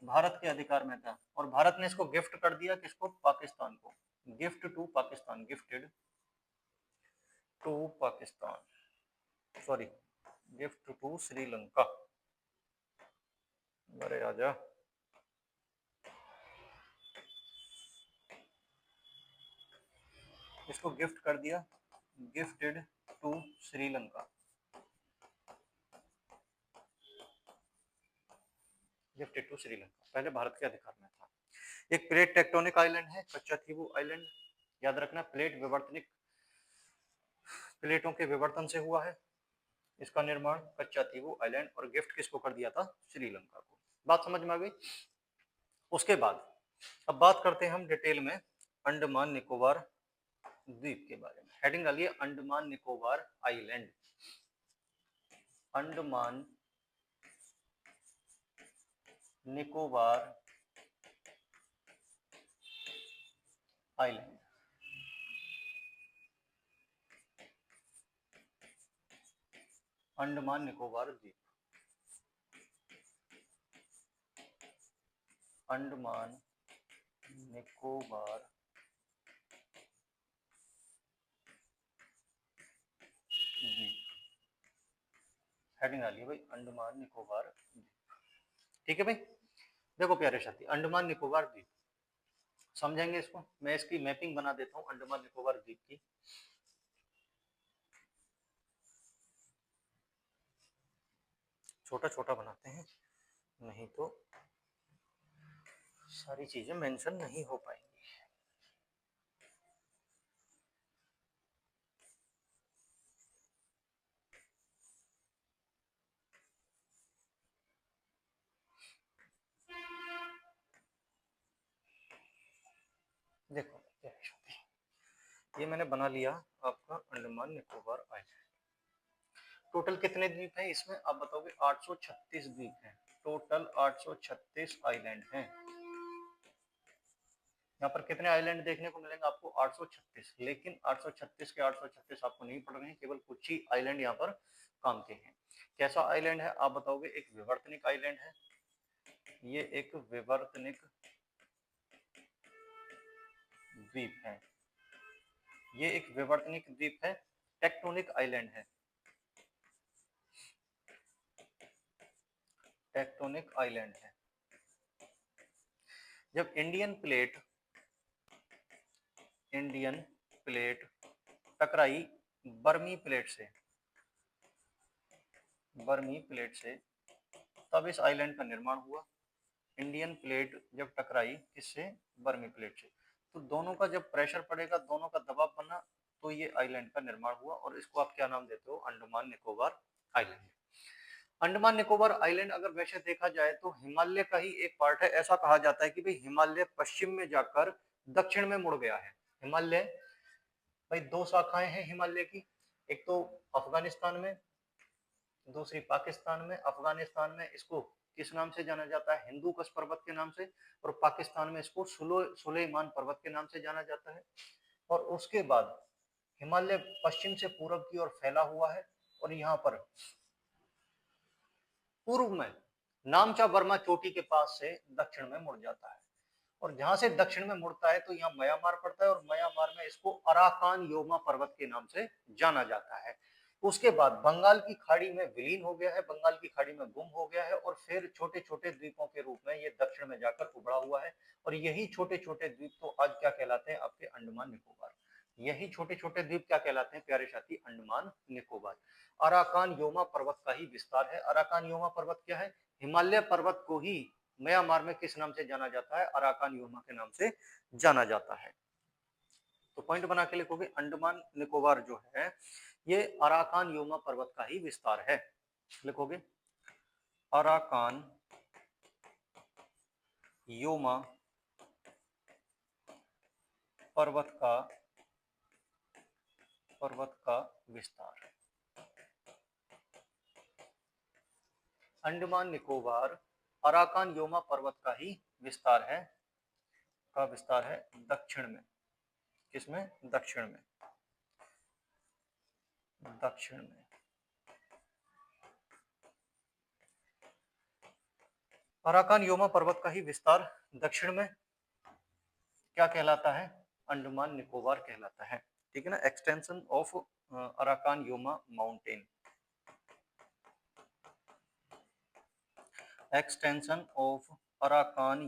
भारत के अधिकार में था, और भारत ने इसको गिफ्ट कर दिया किसको? पाकिस्तान को। Gift to Pakistan, gifted to Pakistan, sorry gift to Sri Lanka. अरे आजा, इसको गिफ्ट कर दिया, gifted to Sri Lanka, gifted to Sri Lanka, पहले भारत के अधिकार में था। एक प्लेट टेक्टोनिक आइलैंड है कच्चा थीबू आइलैंड, याद रखना। प्लेट विवर्तनिक, प्लेटों के विवर्तन से हुआ है इसका निर्माण, कच्चा थीबू आइलैंड, और गिफ्ट किसको कर दिया था? श्रीलंका को। बात समझ में आ गई? उसके बाद अब बात करते हैं हम डिटेल में अंडमान निकोबार द्वीप के बारे में। हेडिंग डालिए अंडमान निकोबार आइलैंड, अंडमान निकोबार आइलैंड, अंडमान निकोबार द्वीप, अंडमान निकोबार द्वीप। हेडिंग डालिए भाई अंडमान निकोबार द्वीप, ठीक है भाई। देखो प्यारे साथी, अंडमान निकोबार द्वीप समझेंगे इसको, मैं इसकी मैपिंग बना देता हूँ अंडमान निकोबार द्वीप की। छोटा छोटा बनाते हैं, नहीं तो सारी चीजें मेंशन नहीं हो पाएंगी। देखो ये मैंने बना लिया आपका अंडमान निकोबार आइलैंड। टोटल कितने द्वीप हैं इसमें? आप बताओगे 836 द्वीप हैं, टोटल 836 आइलैंड हैं। यहाँ पर कितने आइलैंड देखने को मिलेंगे आपको? 836, लेकिन 836 के 836 आपको नहीं पड़ रहे हैं, केवल कुछ ही आइलैंड यहाँ पर काम के हैं। कैसा आइलैंड है आप बताओगे? एक विवर्तनिक आइलैंड है, ये एक विवर्तनिक द्वीप है, ये एक विवर्तनिक द्वीप है, टेक्टोनिक आइलैंड है, टेक्टोनिक आइलैंड है। जब इंडियन प्लेट टकराई बर्मी प्लेट से, बर्मी प्लेट से, तब इस आइलैंड का निर्माण हुआ। इंडियन प्लेट जब टकराई किससे? बर्मी प्लेट से, तो दोनों का जब प्रेशर पड़ेगा, दोनों का दबाव बना, तो ये आइलैंड का निर्माण हुआ, और इसको आप क्या नाम देते हो? अंडमान निकोबार आइलैंड। अंडमान निकोबार आइलैंड अगर वैसे देखा जाए तो हिमालय का ही एक पार्ट है। ऐसा कहा जाता है कि भाई हिमालय पश्चिम में जाकर दक्षिण में मुड़ गया है। हिमालय भाई दो शाखाएं हैं हिमालय की, एक तो अफगानिस्तान में, दूसरी पाकिस्तान में। अफगानिस्तान में इसको किस नाम से जाना जाता है? हिंदू कुश पर्वत के नाम से, और पाकिस्तान में इसको सुलेमान पर्वत के नाम से जाना जाता है। और उसके बाद हिमालय पश्चिम से पूर्व की ओर फैला हुआ है, और यहाँ पर पूर्व में नामचा बर्मा चोटी के पास से दक्षिण में मुड़ जाता है। और जहां से दक्षिण में मुड़ता है तो यहाँ म्यांमार पड़ता है, और म्यांमार में इसको अराकान योमा पर्वत के नाम से जाना जाता है। उसके बाद बंगाल की खाड़ी में विलीन हो गया है, बंगाल की खाड़ी में गुम हो गया है, और फिर छोटे छोटे द्वीपों के रूप में ये दक्षिण में जाकर उभरा हुआ है। और यही छोटे छोटे द्वीप तो आज क्या कहलाते हैं, आपके अंडमान निकोबार। यही छोटे छोटे द्वीप क्या कहलाते हैं प्यारे साथी, अंडमान निकोबार। अराकान योमा पर्वत का ही विस्तार है। अराकान योमा पर्वत क्या है, हिमालय पर्वत को ही म्यांमार में किस नाम से जाना जाता है, अराकान योमा के नाम से जाना जाता है। तो पॉइंट बना के लिखोगे, अंडमान निकोबार जो है ये अराकान योमा पर्वत का ही विस्तार है। लिखोगे अराकान योमा पर्वत का विस्तार। अंडमान निकोबार अराकान योमा पर्वत का ही विस्तार है, दक्षिण में। किसमें, दक्षिण में। अराकान योमा पर्वत का ही विस्तार दक्षिण में क्या कहलाता है, अंडमान निकोबार कहलाता है। ठीक है ना, extension of Arakan Yoma mountain, extension of Arakan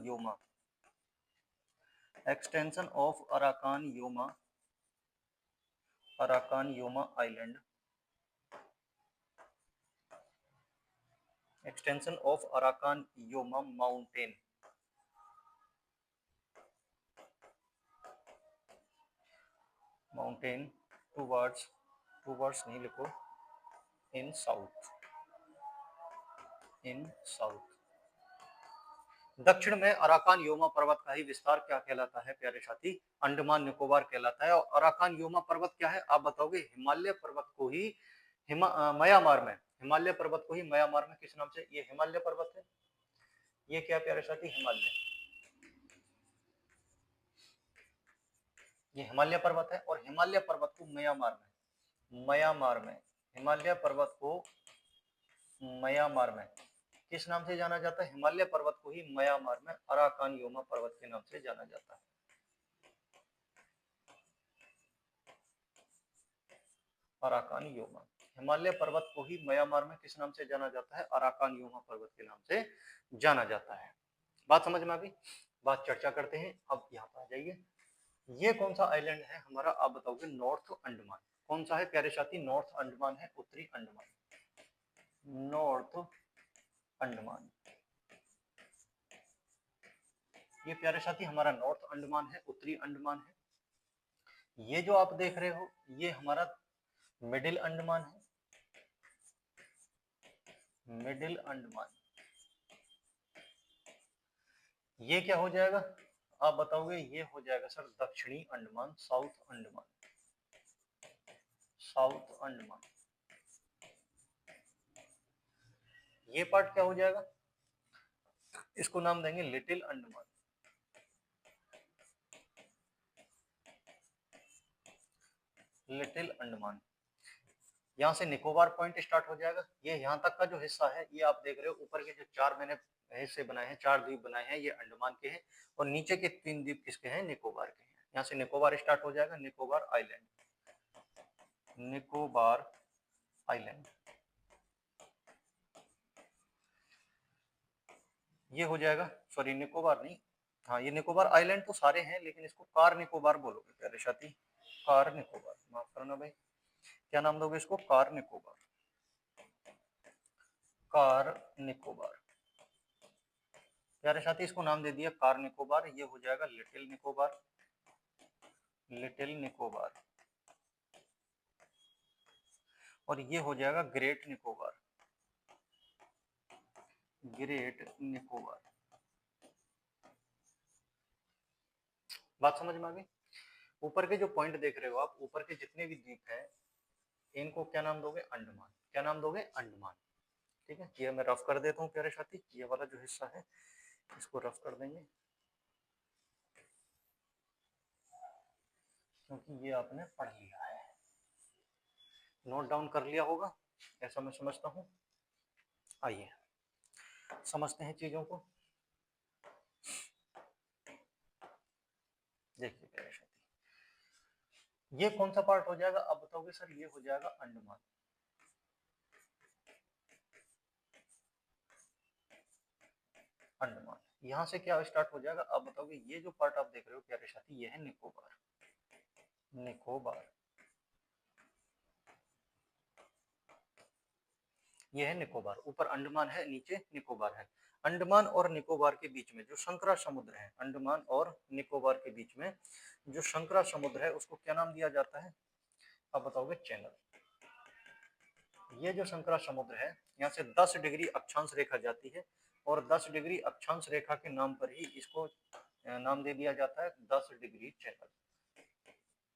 Yoma island, extension of Arakan Yoma mountain, towards नहीं लिखो, इन साउथ। दक्षिण में अराकान योमा पर्वत का ही विस्तार क्या कहलाता है प्यारे साथी, अंडमान निकोबार कहलाता है। और अराकान योमा पर्वत क्या है, आप बताओगे, हिमालय पर्वत को ही म्यांमार में, हिमालय पर्वत को ही म्यांमार में किस नाम से, ये हिमालय पर्वत है। ये क्या प्यारे साथी, हिमालय, ये हिमालय पर्वत है। और हिमालय पर्वत को म्यांमार में हिमालय पर्वत को म्यांमार में किस नाम से जाना जाता है, हिमालय पर्वत को ही म्यांमार में अराकान योमा पर्वत के नाम से जाना जाता है। अराकान योमा, हिमालय पर्वत को ही म्यांमार में किस नाम से जाना जाता है, अराकान योमा पर्वत के नाम से जाना जाता है। बात समझ में आ गई, बात चर्चा करते हैं। अब यहाँ पर आ जाइए, ये कौन सा आइलैंड है हमारा, आप बताओगे, नॉर्थ अंडमान। कौन सा है प्यारे साथी, नॉर्थ अंडमान है, उत्तरी अंडमान, नॉर्थ अंडमान। ये प्यारे साथी हमारा नॉर्थ अंडमान है, उत्तरी अंडमान है। ये जो आप देख रहे हो ये हमारा मिडिल अंडमान है, मिडिल अंडमान। ये क्या हो जाएगा, आप बताओगे, ये हो जाएगा सर दक्षिणी अंडमान, साउथ अंडमान, साउथ अंडमान। ये पार्ट क्या हो जाएगा, इसको नाम देंगे लिटिल अंडमान, लिटिल अंडमान। यहाँ से निकोबार पॉइंट स्टार्ट हो जाएगा। ये यहाँ तक का जो हिस्सा है ये आप देख रहे हो, ऊपर के जो चार मैंने हिस्से बनाए हैं, चार द्वीप बनाए हैं, ये अंडमान के हैं, और नीचे के तीन द्वीप किसके हैं, निकोबार के हैं। यहाँ से निकोबार स्टार्ट हो जाएगा, निकोबार आइलैंड, निकोबार आइलैंड। ये हो जाएगा, सॉरी निकोबार नहीं, हाँ ये निकोबार आइलैंड तो सारे हैं, लेकिन इसको कार निकोबार बोलोगे प्यारे साथी, कार निकोबार, माफ करना भाई, क्या नाम दोगे इसको, कार निकोबार, कार निकोबार। प्यारे साथी इसको नाम दे दिया कार निकोबार। ये हो जाएगा लिटिल निकोबार, लिटिल निकोबार। और ये हो जाएगा ग्रेट निकोबार, ग्रेट निकोबार। बात समझ में आ गई। ऊपर के जो पॉइंट देख रहे हो आप, ऊपर के जितने भी द्वीप हैं इनको क्या नाम दोगे, अंडमान। क्या नाम दोगे, अंडमान। ठीक है, ये मैं रफ कर देता हूँ प्यारे साथी, ये वाला जो हिस्सा है इसको रफ कर देंगे, क्योंकि ये आपने पढ़ लिया है, नोट डाउन कर लिया होगा, ऐसा मैं समझता हूँ। आइए समझते हैं चीजों को। देखिए प्यारे साथी, ये कौन सा पार्ट हो जाएगा अब बताओगे सर? ये हो जाएगा अंडमान। अंडमान यहां से क्या स्टार्ट हो जाएगा अब बताओगे? ये जो पार्ट आप देख रहे हो प्यारे साथी, ये है निकोबार। निकोबार, ये है निकोबार। ऊपर अंडमान है, नीचे निकोबार है। अंडमान और निकोबार के बीच में जो शंकरा समुद्र है, अंडमान और निकोबार के बीच में जो शंकरा समुद्र है, उसको क्या नाम दिया जाता है अब बताओगे? चैनल। ये जो शंकरा समुद्र है, यहाँ से 10 डिग्री अक्षांश रेखा जाती है और 10 डिग्री अक्षांश रेखा के नाम पर ही इसको नाम दे दिया जाता है 10 degree channel,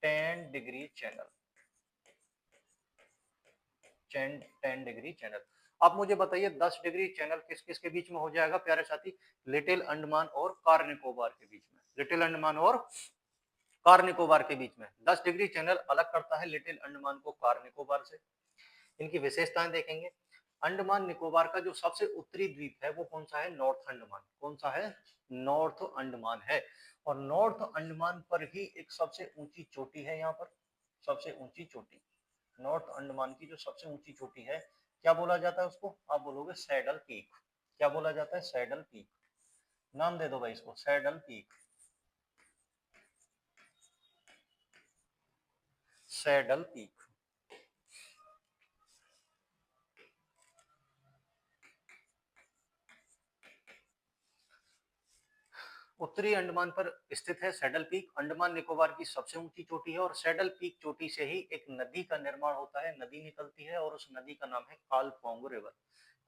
10 degree channel, 10 degree channel. आप मुझे बताइए 10 डिग्री चैनल किस किस के बीच में हो जाएगा प्यारे साथी? लिटिल अंडमान और कार निकोबार के बीच में। लिटिल अंडमान और कार निकोबार के बीच में 10 डिग्री चैनल अलग करता है लिटिल अंडमान को कार निकोबार से। इनकी विशेषताएं देखेंगे। अंडमान निकोबार का जो सबसे उत्तरी द्वीप है वो कौन सा है? नॉर्थ अंडमान। कौन सा है? नॉर्थ अंडमान है। और नॉर्थ अंडमान पर ही एक सबसे ऊंची चोटी है। यहाँ पर सबसे ऊंची चोटी, नॉर्थ अंडमान की जो सबसे ऊंची चोटी है, क्या बोला जाता है उसको? आप बोलोगे सैडल पीक। क्या बोला जाता है? Saddle peak. नाम दे दो भाई इसको, सैडल पीक। Saddle peak. उत्तरी अंडमान पर स्थित है सैडल पीक। अंडमान निकोबार की सबसे ऊंची चोटी है और सैडल पीक चोटी से ही एक नदी का निर्माण होता है, नदी निकलती है और उस नदी का नाम है कालपोंग रिवर।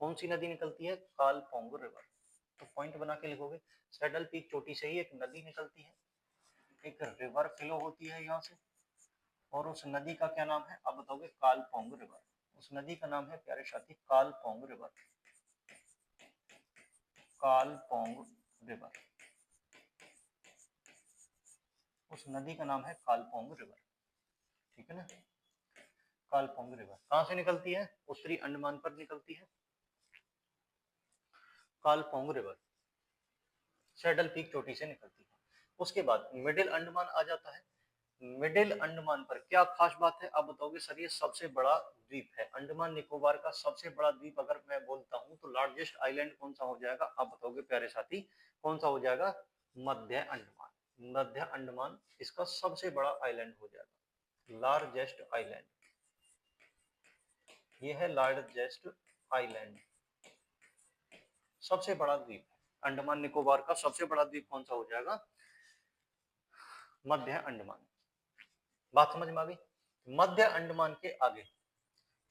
कौन सी नदी निकलती है? कालपोंग रिवर। तो पॉइंट बना के लिखोगे, सैडल पीक चोटी से ही एक नदी निकलती है, एक रिवर फ्लो होती है यहाँ से, और उस नदी का क्या नाम है अब बताओगे? कालपोंग रिवर। उस नदी का नाम है प्यारे साथी कालपोंग रिवर। कालपोंग रिवर, उस नदी का नाम है कालपोंग रिवर। ठीक है ना? कालपोंग रिवर कहां से निकलती है? उत्तरी अंडमान पर निकलती है कालपोंग रिवर, सैडल पीक चोटी से निकलती है। उसके बाद मिडिल अंडमान आ जाता है। मिडिल अंडमान पर क्या खास बात है अब बताओगे? सर ये सबसे बड़ा द्वीप है। अंडमान निकोबार का सबसे बड़ा द्वीप अगर मैं बोलता हूं तो लार्जेस्ट आइलैंड कौन सा हो जाएगा आप बताओगे प्यारे साथी? कौन सा हो जाएगा? मध्य अंडमान। मध्य अंडमान इसका सबसे बड़ा आइलैंड हो जाएगा, लार्जेस्ट आइलैंड। ये है लार्जेस्ट आइलैंड, सबसे बड़ा द्वीप। अंडमान निकोबार का सबसे बड़ा द्वीप कौन सा हो जाएगा? मध्य अंडमान। बात समझ में आ गई? मध्य अंडमान के आगे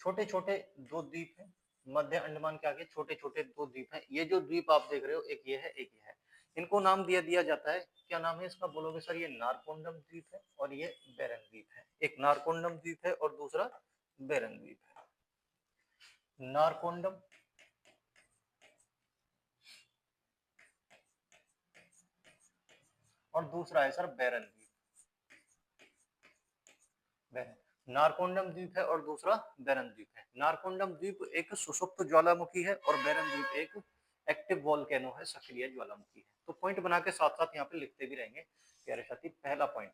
छोटे छोटे दो द्वीप हैं। मध्य अंडमान के आगे छोटे छोटे दो द्वीप हैं। ये जो द्वीप आप देख रहे हो, एक ये है, एक ये है। इनको नाम दिया दिया जाता है, क्या नाम है इसका बोलोगे सर? ये नारकोंडम द्वीप है और ये बेरन द्वीप है। एक नारकोंडम द्वीप है और दूसरा बेरन द्वीप है। नारकोंडम और दूसरा है सर बेरन द्वीप। नारकोंडम द्वीप है और दूसरा बेरन द्वीप है। नारकोंडम द्वीप एक सुषुप्त ज्वालामुखी है और बेरन द्वीप एक एक्टिव वोल्केनो है, सक्रिय ज्वालामुखी है। तो पॉइंट बना के साथ साथ यहाँ पे लिखते भी रहेंगे प्यारे साथी। पहला पॉइंट,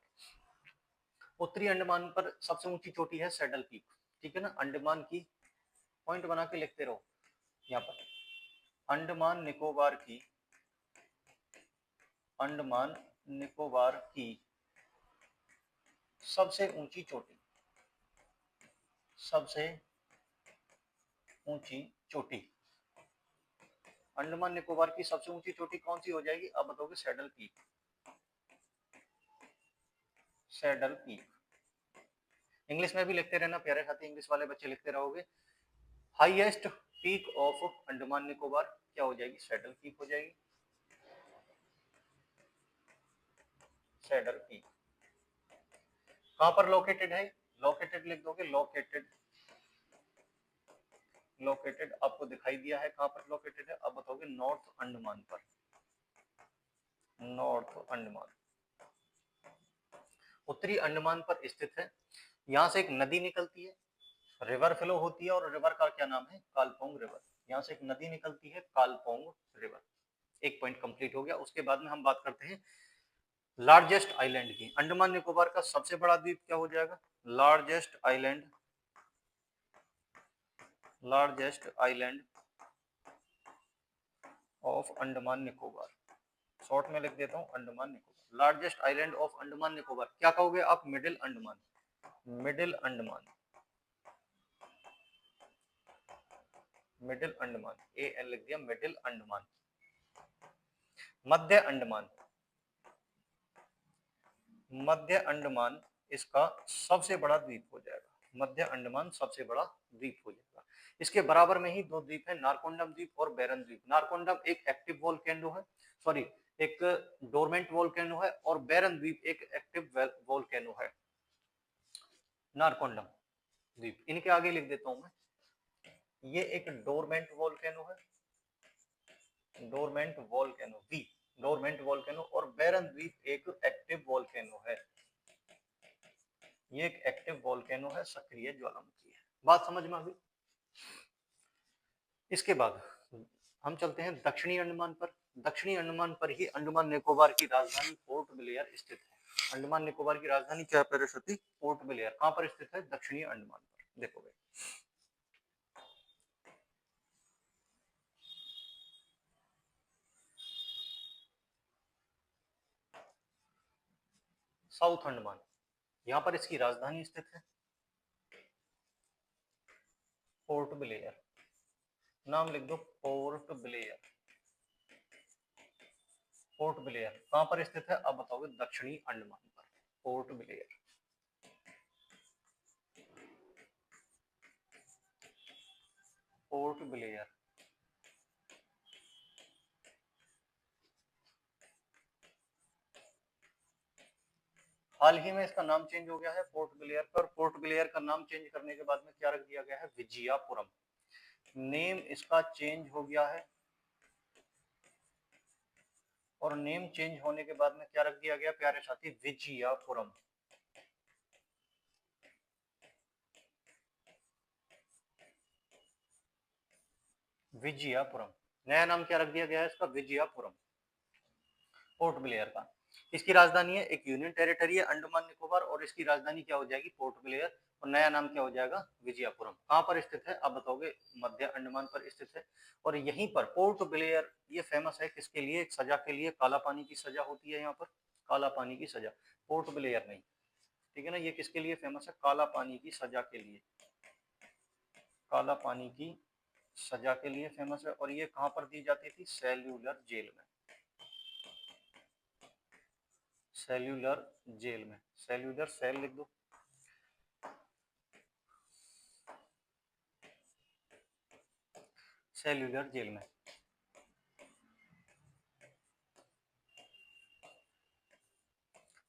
उत्तरी अंडमान पर सबसे ऊंची चोटी है सैडल पीक। ठीक है ना? अंडमान की, पॉइंट बना के लिखते रहो यहाँ पर, अंडमान निकोबार की, अंडमान निकोबार की सबसे ऊंची चोटी, सबसे ऊंची चोटी, अंडमान निकोबार की सबसे ऊंची चोटी कौन सी हो जाएगी अब बताओगे? Saddle peak. Saddle peak. English में भी लिखते रहना प्यारे साथी, इंग्लिश वाले बच्चे लिखते रहोगे। Highest peak of Andaman Nicobar क्या हो जाएगी? सैडल पीक हो जाएगी। सैडल पीक कहां पर लोकेटेड है? लोकेटेड लिख दोगे, लोकेटेड। लोकेटेड आपको दिखाई दिया है कहां पर लोकेटेड है अब बताओगे? नॉर्थ अंडमान पर। नॉर्थ अंडमान, उत्तरी अंडमान पर स्थित है। यहां से एक नदी निकलती है, रिवर फ्लो होती है और रिवर का क्या नाम है? कालपोंग रिवर। यहाँ से एक नदी निकलती है कालपोंग रिवर। एक पॉइंट कंप्लीट हो गया। उसके बाद में हम बात करते हैं लार्जेस्ट आइलैंड की, अंडमान निकोबार का सबसे बड़ा द्वीप क्या हो जाएगा? Largest island, largest island of Andaman Nicobar, short में लिख देता हूं Andaman Nicobar. Largest island of Andaman Nicobar क्या कहोगे आप? Middle Andaman, middle Andaman, middle Andaman, A N लिख दिया, मिडिल अंडमान। मध्य अंडमान, मध्य अंडमान इसका सबसे बड़ा द्वीप हो जाएगा, मध्य अंडमान सबसे बड़ा द्वीप हो जाएगा। इसके बराबर में ही दो द्वीप है, नारकोंडम द्वीप और बैरन द्वीप। नारकोंडम एक एक्टिव वोल्केनो है, सॉरी एक डोरमेंट वोल्केनो है, और बैरन द्वीप एक एक्टिव वोल्केनो है। नारकोंडम द्वीप, इनके आगे लिख देता हूं मैं, ये एक डोरमेंट वोल्केनो है, डोरमेंट वोल्केनो द्वीप, डोरमेंट वोल्केनो, और बैरन द्वीप एक एक्टिव वोल्केनो है। ये एक एक्टिव वोल्केनो है, सक्रिय ज्वालामुखी है। बात समझ में आ गई? इसके बाद हम चलते हैं दक्षिणी अंडमान पर। दक्षिणी अंडमान पर ही अंडमान निकोबार की राजधानी पोर्ट ब्लेयर स्थित है। अंडमान निकोबार की राजधानी क्या है पैराशती? Port Blair. कहां पर स्थित है? दक्षिणी अंडमान पर। देखो भाई, साउथ अंडमान, यहां पर इसकी राजधानी स्थित है पोर्ट ब्लेयर। नाम लिख दो, पोर्ट ब्लेयर। पोर्ट ब्लेयर कहां पर स्थित है? अब बताओगे, दक्षिणी अंडमान पर, पोर्ट ब्लेयर। पोर्ट ब्लेयर हाल ही में इसका नाम चेंज हो गया है पोर्ट ब्लेयर पर। पोर्ट ब्लेयर का नाम चेंज करने के बाद में क्या रख दिया गया है? विजयपुरम। नेम इसका चेंज हो गया है, और नेम चेंज होने के बाद में क्या रख दिया गया प्यारे साथी? विजयपुरम। विजयपुरम, नया नाम क्या रख दिया गया है इसका? विजयपुरम, पोर्ट ब्लेयर का। इसकी राजधानी है, एक यूनियन टेरिटरी है अंडमान निकोबार, और इसकी राजधानी क्या हो जाएगी? पोर्ट ब्लेयर, और नया नाम क्या हो जाएगा? विजयपुरम। कहां पर स्थित है? अब बताओगे, मध्य अंडमान पर स्थित है। और यहीं पर पोर्ट ब्लेयर ये फेमस है किसके लिए? एक सजा के लिए, काला पानी की सजा होती है यहाँ पर, काला पानी की सजा। पोर्ट ब्लेयर नहीं, ठीक है ना, ये किसके लिए फेमस है? काला पानी की सजा के लिए, काला पानी की सजा के लिए फेमस है। और ये कहां पर दी जाती थी? सेल्यूलर जेल में, सेल्यूलर जेल में। सेल्यूलर, सेल लिख दो, सेल्यूलर जेल में।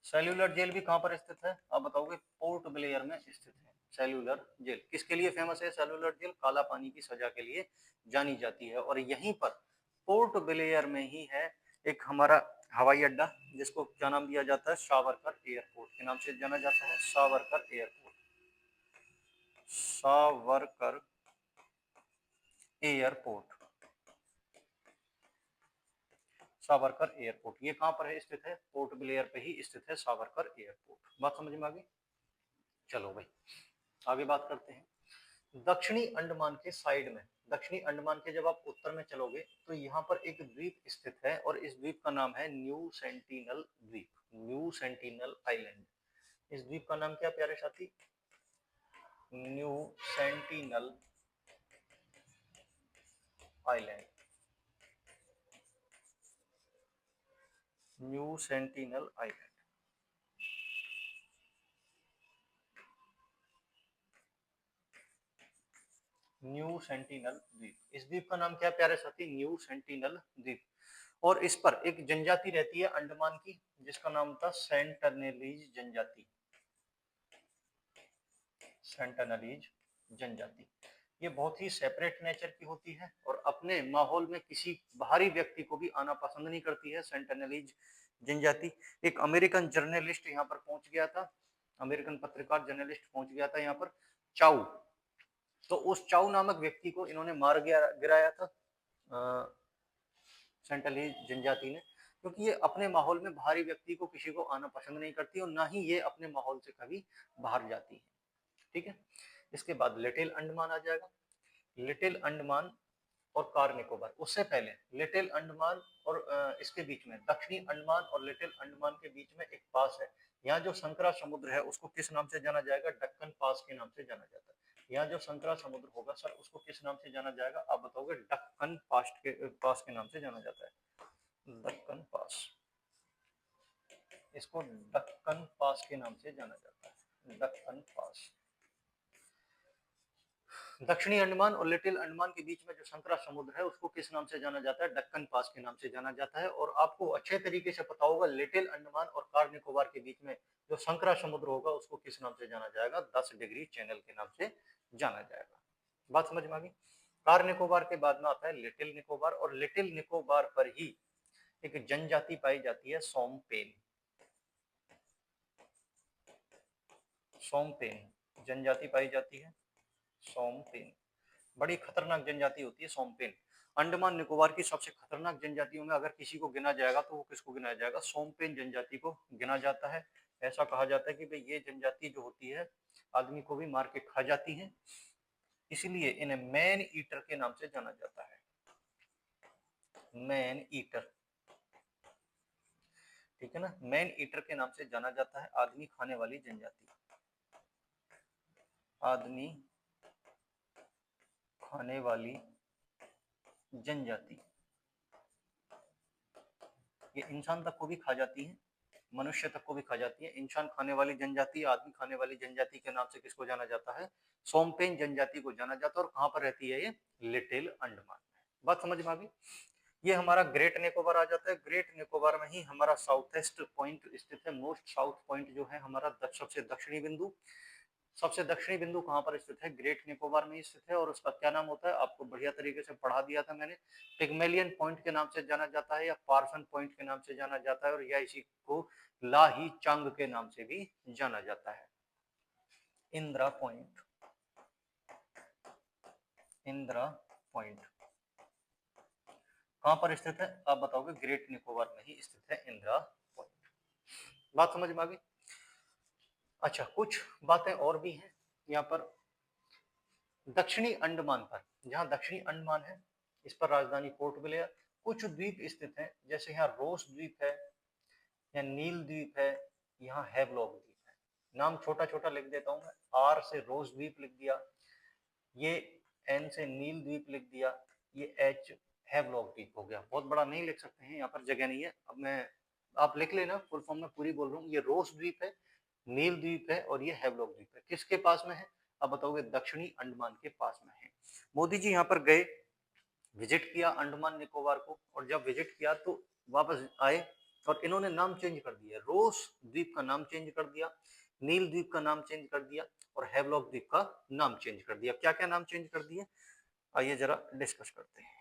सेल्यूलर जेल भी कहां पर स्थित है? आप बताओगे, पोर्ट ब्लेयर में स्थित है सेल्यूलर जेल। किसके लिए फेमस है सेल्यूलर जेल? काला पानी की सजा के लिए जानी जाती है। और यहीं पर पोर्ट ब्लेयर में ही है एक हमारा हवाई अड्डा, जिसको क्या नाम दिया जाता है? सावरकर एयरपोर्ट के नाम से जाना जाता है, Savarkar airport, Savarkar airport, Savarkar airport. ये कहां पर है स्थित है? पोर्ट ब्लेयर पे ही स्थित है सावरकर एयरपोर्ट। बात समझ में आ गई? चलो भाई, आगे बात करते हैं। दक्षिणी अंडमान के साइड में, दक्षिणी अंडमान के जब आप उत्तर में चलोगे तो यहाँ पर एक द्वीप स्थित है, और इस द्वीप का नाम है न्यू सेंटिनल द्वीप, न्यू सेंटिनल आइलैंड। इस द्वीप का नाम क्या प्यारे साथी? New sentinel island, new sentinel island. New sentinel द्वीप, इस द्वीप का नाम क्या प्यारे साथी? न्यू सेंटिनल द्वीप। और इस पर एक जनजाति रहती है अंडमान की, जिसका नाम था सेंटनलीज जनजाति, सेंटनलीज जनजाति। ये बहुत ही सेपरेट नेचर की होती है, और अपने माहौल में किसी बाहरी व्यक्ति को भी आना पसंद नहीं करती है सेंटनलीज जनजाति। एक अमेरिकन जर्नलिस्ट यहाँ पर पहुंच गया था, अमेरिकन पत्रकार जर्नलिस्ट पहुंच गया था यहाँ पर, चाउ। तो उस चाउ नामक व्यक्ति को इन्होंने मार गिराया था सेंटनलीज जनजाति ने। क्योंकि ये अपने माहौल में बाहरी व्यक्ति को किसी को आना पसंद नहीं करती और ना ही ये अपने माहौल से कभी बाहर जाती है। ठीक है, इसके बाद लिटिल अंडमान आ जाएगा। लिटिल अंडमान और कार निकोबार, उससे पहले लिटिल अंडमान और इसके बीच में दक्षिणी अंडमान और लिटिल अंडमान के बीच में एक पास है। यहाँ जो संकरा समुद्र है उसको किस नाम से जाना जाएगा? दक्कन पास के नाम से जाना जाता है। यहाँ जो संकरा समुद्र होगा सर उसको किस नाम से जाना जाएगा? आप बताओगे। दक्कन पास के नाम से जाना जाता है। दक्कन पास, इसको दक्कन पास के नाम से जाना जाता है। दक्कन पास। दक्षिणी अंडमान और लिटिल अंडमान के बीच में जो संकरा समुद्र है उसको किस नाम से जाना जाता है? दक्कन पास के नाम से जाना जाता है। और आपको अच्छे तरीके से पता होगा लिटिल अंडमान और कार निकोबार के बीच में जो संकरा समुद्र होगा उसको किस नाम से जाना जाएगा? 10 डिग्री चैनल के नाम से जाना जाएगा। बात समझ में आ गई? कार निकोबार के बाद में आता है लिटिल निकोबार, और लिटिल निकोबार पर ही एक जनजाति पाई जाती है सोमपेन। सोमपेन जनजाति पाई जाती है, सोमपेन। बड़ी खतरनाक जनजाति होती है सोमपेन। अंडमान निकोबार की सबसे खतरनाक जनजातियों में अगर किसी को गिना जाएगा तो वो किसको गिनाया जाएगा? सोमपेन जनजाति को गिना जाता है। ऐसा कहा जाता है कि भाई ये जनजाति जो होती है आदमी को भी मार के खा जाती है, इसलिए इन्हें मैन ईटर के नाम से जाना जाता है। मैन ईटर, ठीक है ना, मैन ईटर के नाम से जाना जाता है। आदमी खाने वाली जनजाति, आदमी खाने वाली जनजाति। ये इंसान तक को भी खा जाती है, मनुष्य तक को भी खा जाती है। इंसान खाने वाली जनजाति, आदमी खाने वाली जनजाति के नाम से किसको जाना जाता है? सोमपेन जनजाति को जाना जाता है। और कहां पर रहती है ये? लिटिल अंडमान में। बात समझ में आ गई? ये हमारा ग्रेट निकोबार आ जाता है। ग्रेट निकोबार में ही हमारा साउथेस्ट पॉइंट स्थित है। मोस्ट साउथ पॉइंट जो है हमारा सबसे दक्षिणी बिंदु। सबसे दक्षिणी बिंदु कहां पर स्थित है? ग्रेट निकोबार में स्थित है। और उसका क्या नाम होता है? आपको बढ़िया तरीके से पढ़ा दिया था मैंने। पिग्मेलियन पॉइंट के नाम से जाना जाता है या पार्सन पॉइंट के नाम से जाना जाता है, और या इसी को लाही चांग के नाम से भी जाना जाता है। इंदिरा पॉइंट, इंदिरा पॉइंट कहां पर स्थित है? आप बताओगे। ग्रेट निकोबार में ही स्थित है इंदिरा पॉइंट। बात समझ में आ गई? अच्छा, कुछ बातें और भी हैं यहाँ पर। दक्षिणी अंडमान पर, जहां दक्षिणी अंडमान है इस पर राजधानी पोर्ट ब्लेयर। कुछ द्वीप स्थित हैं, जैसे यहाँ रोस द्वीप है या नील द्वीप है, यहाँ हैवलॉक द्वीप है। नाम छोटा छोटा लिख देता हूँ मैं। आर से रोस द्वीप लिख दिया, ये एन से नील द्वीप लिख दिया, ये एच हैवलॉक द्वीप हो गया। बहुत बड़ा नहीं लिख सकते हैं, यहाँ पर जगह नहीं है। अब मैं, आप लिख लेना, फुल फॉर्म में पूरी बोल रहा हूँ। ये रोस द्वीप है, नील द्वीप है, और ये हैवलॉक द्वीप है। किसके पास में है? अब बताओगे। दक्षिणी अंडमान के पास में है। मोदी जी यहाँ पर गए, विजिट किया अंडमान निकोबार को, और जब विजिट किया तो वापस आए और इन्होंने नाम चेंज कर दिया। रोस द्वीप का नाम चेंज कर दिया, नील द्वीप का नाम चेंज कर दिया, और हैवलॉक द्वीप का नाम चेंज कर दिया। क्या क्या नाम चेंज कर दिए? आइए जरा डिस्कस करते हैं।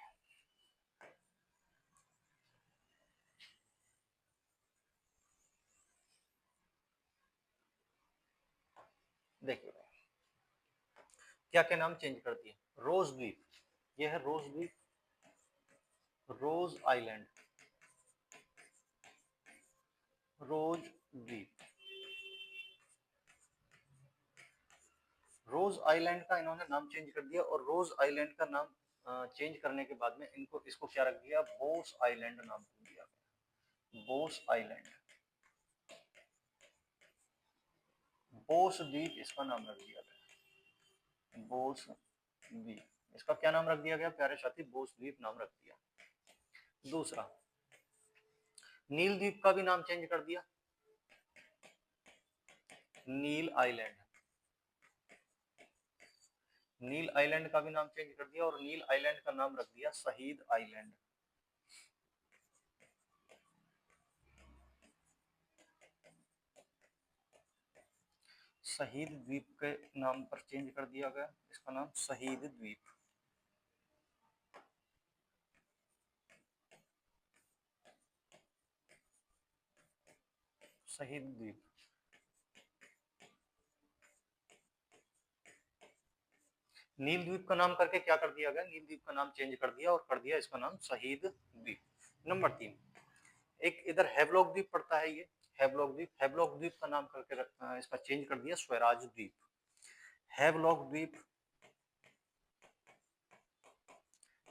देखिए क्या क्या नाम चेंज कर दिए। रोज द्वीप, ये है रोज द्वीप, रोज आइलैंड, रोज द्वीप। रोज आइलैंड का इन्होंने नाम चेंज कर दिया, और रोज आइलैंड का नाम चेंज करने के बाद में इनको इसको क्या रख दिया? बोस आइलैंड नाम दिया। बोस आइलैंड, बोस द्वीप इसका नाम रख दिया गया। बोस द्वीप, इसका क्या नाम रख दिया गया प्यारे साथी? बोस द्वीप नाम रख दिया। दूसरा, नील द्वीप का भी नाम चेंज कर दिया, नील आइलैंड। नील आइलैंड का भी नाम चेंज कर दिया, और नील आइलैंड का नाम रख दिया शहीद आइलैंड। शहीद द्वीप के नाम पर चेंज कर दिया गया, इसका नाम शहीद द्वीप। शहीद द्वीप। नील द्वीप का नाम करके क्या कर दिया गया? नील द्वीप का नाम चेंज कर दिया और कर दिया इसका नाम शहीद द्वीप। नंबर 3, एक इधर हैवलॉक द्वीप पड़ता है, ये हैवलॉक द्वीप का नाम करके इसका चेंज कर दिया स्वराज द्वीप। हैवलॉक द्वीप,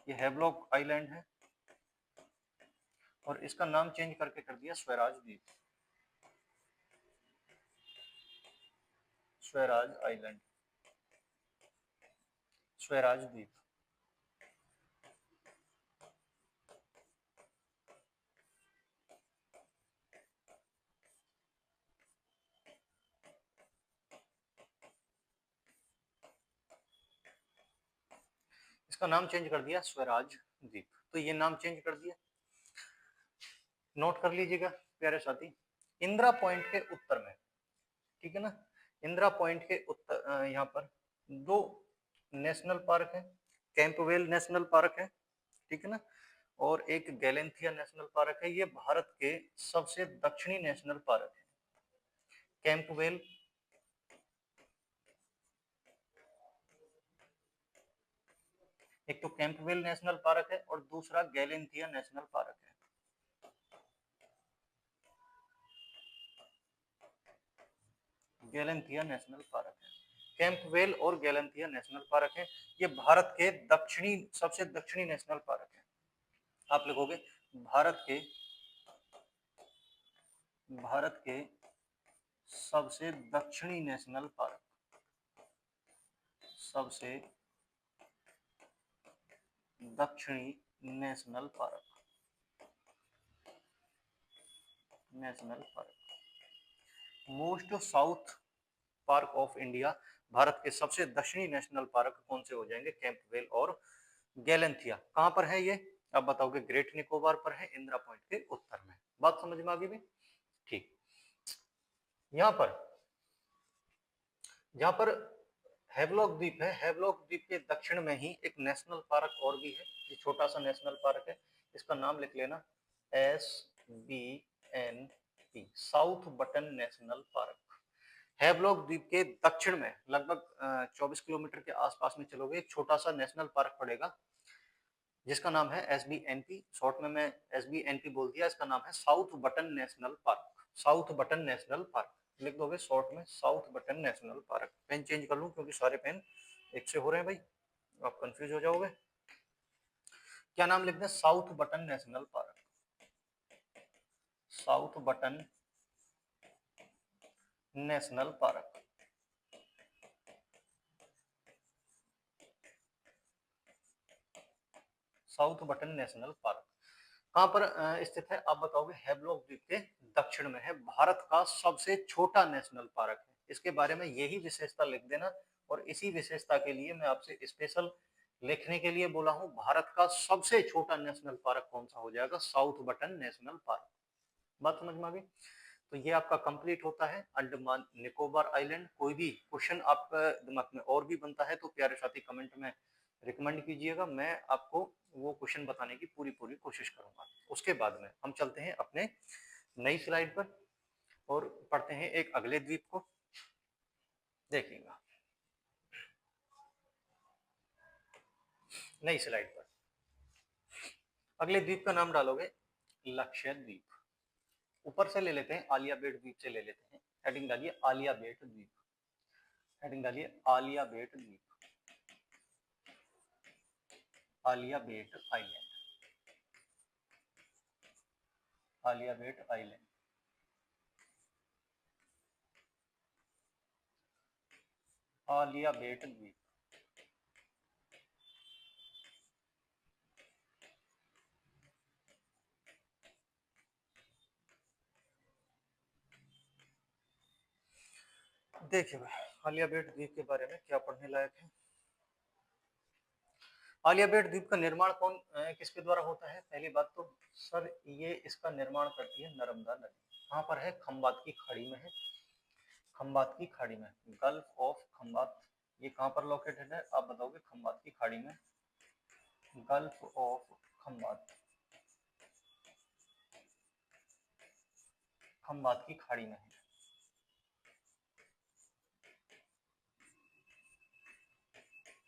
ये हैवलॉक आइलैंड है और इसका नाम चेंज करके कर दिया स्वराज द्वीप, स्वराज आइलैंड, स्वराज द्वीप। इसका नाम चेंज कर दिया स्वराज द्वीप। तो ये नाम चेंज कर दिया, नोट कर लीजिएगा प्यारे साथी। इंदिरा पॉइंट के उत्तर में, ठीक है ना, इंदिरा पॉइंट के उत्तर यहाँ पर दो नेशनल पार्क है, कैंपवेल नेशनल पार्क है, ठीक है ना, और एक गैलेंथिया नेशनल पार्क है। ये भारत के सबसे दक्षिणी नेशनल पार्क है। कैंपवेल, एक तो कैंपवेल नेशनल पार्क है और दूसरा गैलेंथिया नेशनल पार्क है। गैलेंथिया नेशनल पार्क है, कैंपवेल और गैलेंथिया नेशनल पार्क है। ये भारत के दक्षिणी, सबसे दक्षिणी नेशनल पार्क है। आप लिखोगे भारत के सबसे दक्षिणी नेशनल पार्क, सबसे दक्षिणी national park, national park. Most south park of India, Bharat के सबसे दक्षिणी नेशनल पार्क कौन से हो जाएंगे? कैंपवेल और गैलेंथिया। कहां पर है ये? आप बताओगे ग्रेट निकोबार पर है, इंदिरा पॉइंट के उत्तर में। बात समझ में आ गई भी? ठीक। यहाँ पर जहां पर हैवलॉक द्वीप है, हैवलॉक द्वीप के दक्षिण में ही एक नेशनल पार्क और भी है, ये छोटा सा नेशनल पार्क है। इसका नाम लिख लेना, SBNP, south Button National park. Havelock द्वीप के दक्षिण में लगभग 24 किलोमीटर के आसपास में चलोगे, एक छोटा सा नेशनल पार्क पड़ेगा जिसका नाम है SBNP। शॉर्ट में मैं SBNP बोल दिया, इसका नाम है South Button National Park, South Button National Park लिख दोगे शॉर्ट में, South Button National Park. Pen change कर लूं क्योंकि सारे पेन एक से हो रहे हैं भाई, आप कंफ्यूज हो जाओगे। क्या नाम लिखना है? South Button National Park, South Button National Park, South Button National park. कहां पर स्थित है? आप बताओगे हैवलॉक द्वीप के दक्षिण में है, भारत का सबसे छोटा नेशनल पार्क है। इसके बारे में यही विशेषता लिख देना, और इसी विशेषता के लिए मैं आपसे स्पेशल लिखने के लिए बोला हूं। भारत का सबसे छोटा नेशनल पार्क कौन सा हो जाएगा? South Button National park. बात समझ में आ गई? तो ये आपका कंप्लीट होता है अंडमान निकोबार आइलैंड। कोई भी क्वेश्चन आपका दिमाग में और भी बनता है तो प्यारे साथी कमेंट में रिकमेंड कीजिएगा, मैं आपको वो क्वेश्चन बताने की पूरी पूरी कोशिश करूंगा। उसके बाद में हम चलते हैं अपने नई स्लाइड पर और पढ़ते हैं एक अगले द्वीप को। देखिएगा नई स्लाइड पर अगले द्वीप का नाम डालोगे लक्षद्वीप। ऊपर से ले लेते हैं, आलिया बेट द्वीप से ले लेते हैं। हेडिंग डालिए आलिया बेट द्वीप, हेडिंग डालिए आलिया बेट द्वीप, आलिया बेट आइलैंड, आलिया बेट आइलैंड, आलिया बेट द्वीप। देखिए आलिया बेट द्वीप के बारे में क्या पढ़ने लायक है। आलिया बेट द्वीप का निर्माण कौन किसके द्वारा होता है? पहली बात तो सर ये इसका निर्माण करती है नर्मदा नदी। कहाँ पर है? खंबात की खाड़ी में है, खंबात की खाड़ी में, गल्फ ऑफ खंबात। ये कहाँ पर लोकेटेड है? आप बताओगे खंबात की खाड़ी में, गल्फ ऑफ खंबात, खंबात की खाड़ी में है।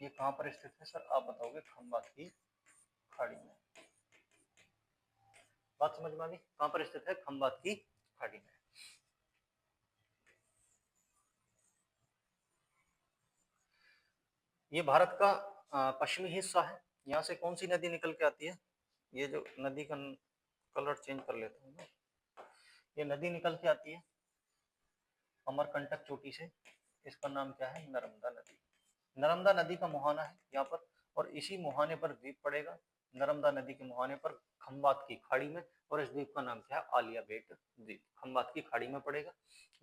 ये कहाँ पर स्थित है सर? आप बताओगे खंबात की खाड़ी में। बात समझ में आ गई? कहां पर स्थित है? खंबात की खाड़ी में। ये भारत का पश्चिमी हिस्सा है। यहाँ से कौन सी नदी निकल के आती है? ये जो नदी का कलर चेंज कर लेता हूँ मैं। ये नदी निकल के आती है अमरकंटक चोटी से। इसका नाम क्या है? नर्मदा नदी। नर्मदा नदी का मुहाना है यहाँ पर, और इसी मुहाने पर द्वीप पड़ेगा। नर्मदा नदी के मुहाने पर खंबात की खाड़ी में, और इस द्वीप का नाम क्या है? आलिया बेट द्वीप। खंबात की खाड़ी में पड़ेगा,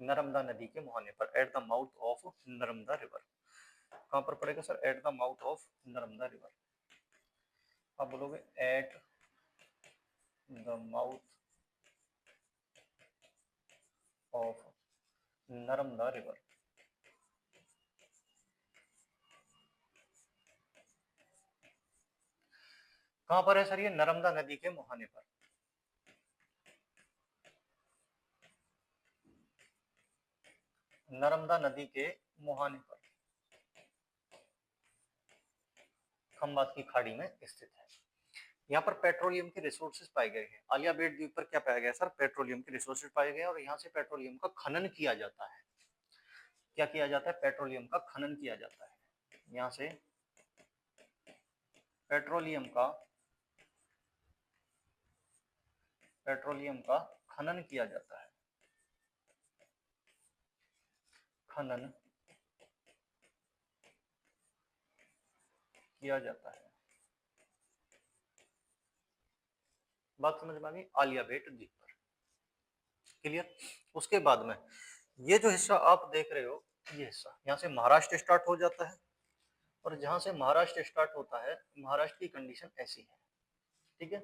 नर्मदा नदी के मुहाने पर, eight the mouth of Narmada river. कहाँ पर पड़ेगा sir? Eight the mouth of Narmada river. आप बोलोगे eight the mouth of Narmada river. कहां पर है सर? ये नर्मदा नदी के मुहाने पर। नर्मदा नदी के मुहाने पर खंबात की खाड़ी में स्थित है। यहाँ पर पेट्रोलियम के रिसोर्सेज पाए गए हैं। आलिया बेट द्वीप पर क्या पाया गया सर? पेट्रोलियम के रिसोर्सेज पाए गए, और यहाँ से पेट्रोलियम का खनन किया जाता है। क्या किया जाता है? पेट्रोलियम का खनन किया जाता है। यहाँ से पेट्रोलियम का खनन किया जाता है। खनन किया जाता है। बात समझ में आ गई? आलिया बेट द्वीप पर। क्लियर? उसके बाद में ये जो हिस्सा आप देख रहे हो, ये हिस्सा यहाँ से महाराष्ट्र स्टार्ट हो जाता है, और जहां से महाराष्ट्र स्टार्ट होता है, महाराष्ट्र की कंडीशन ऐसी है, ठीक है।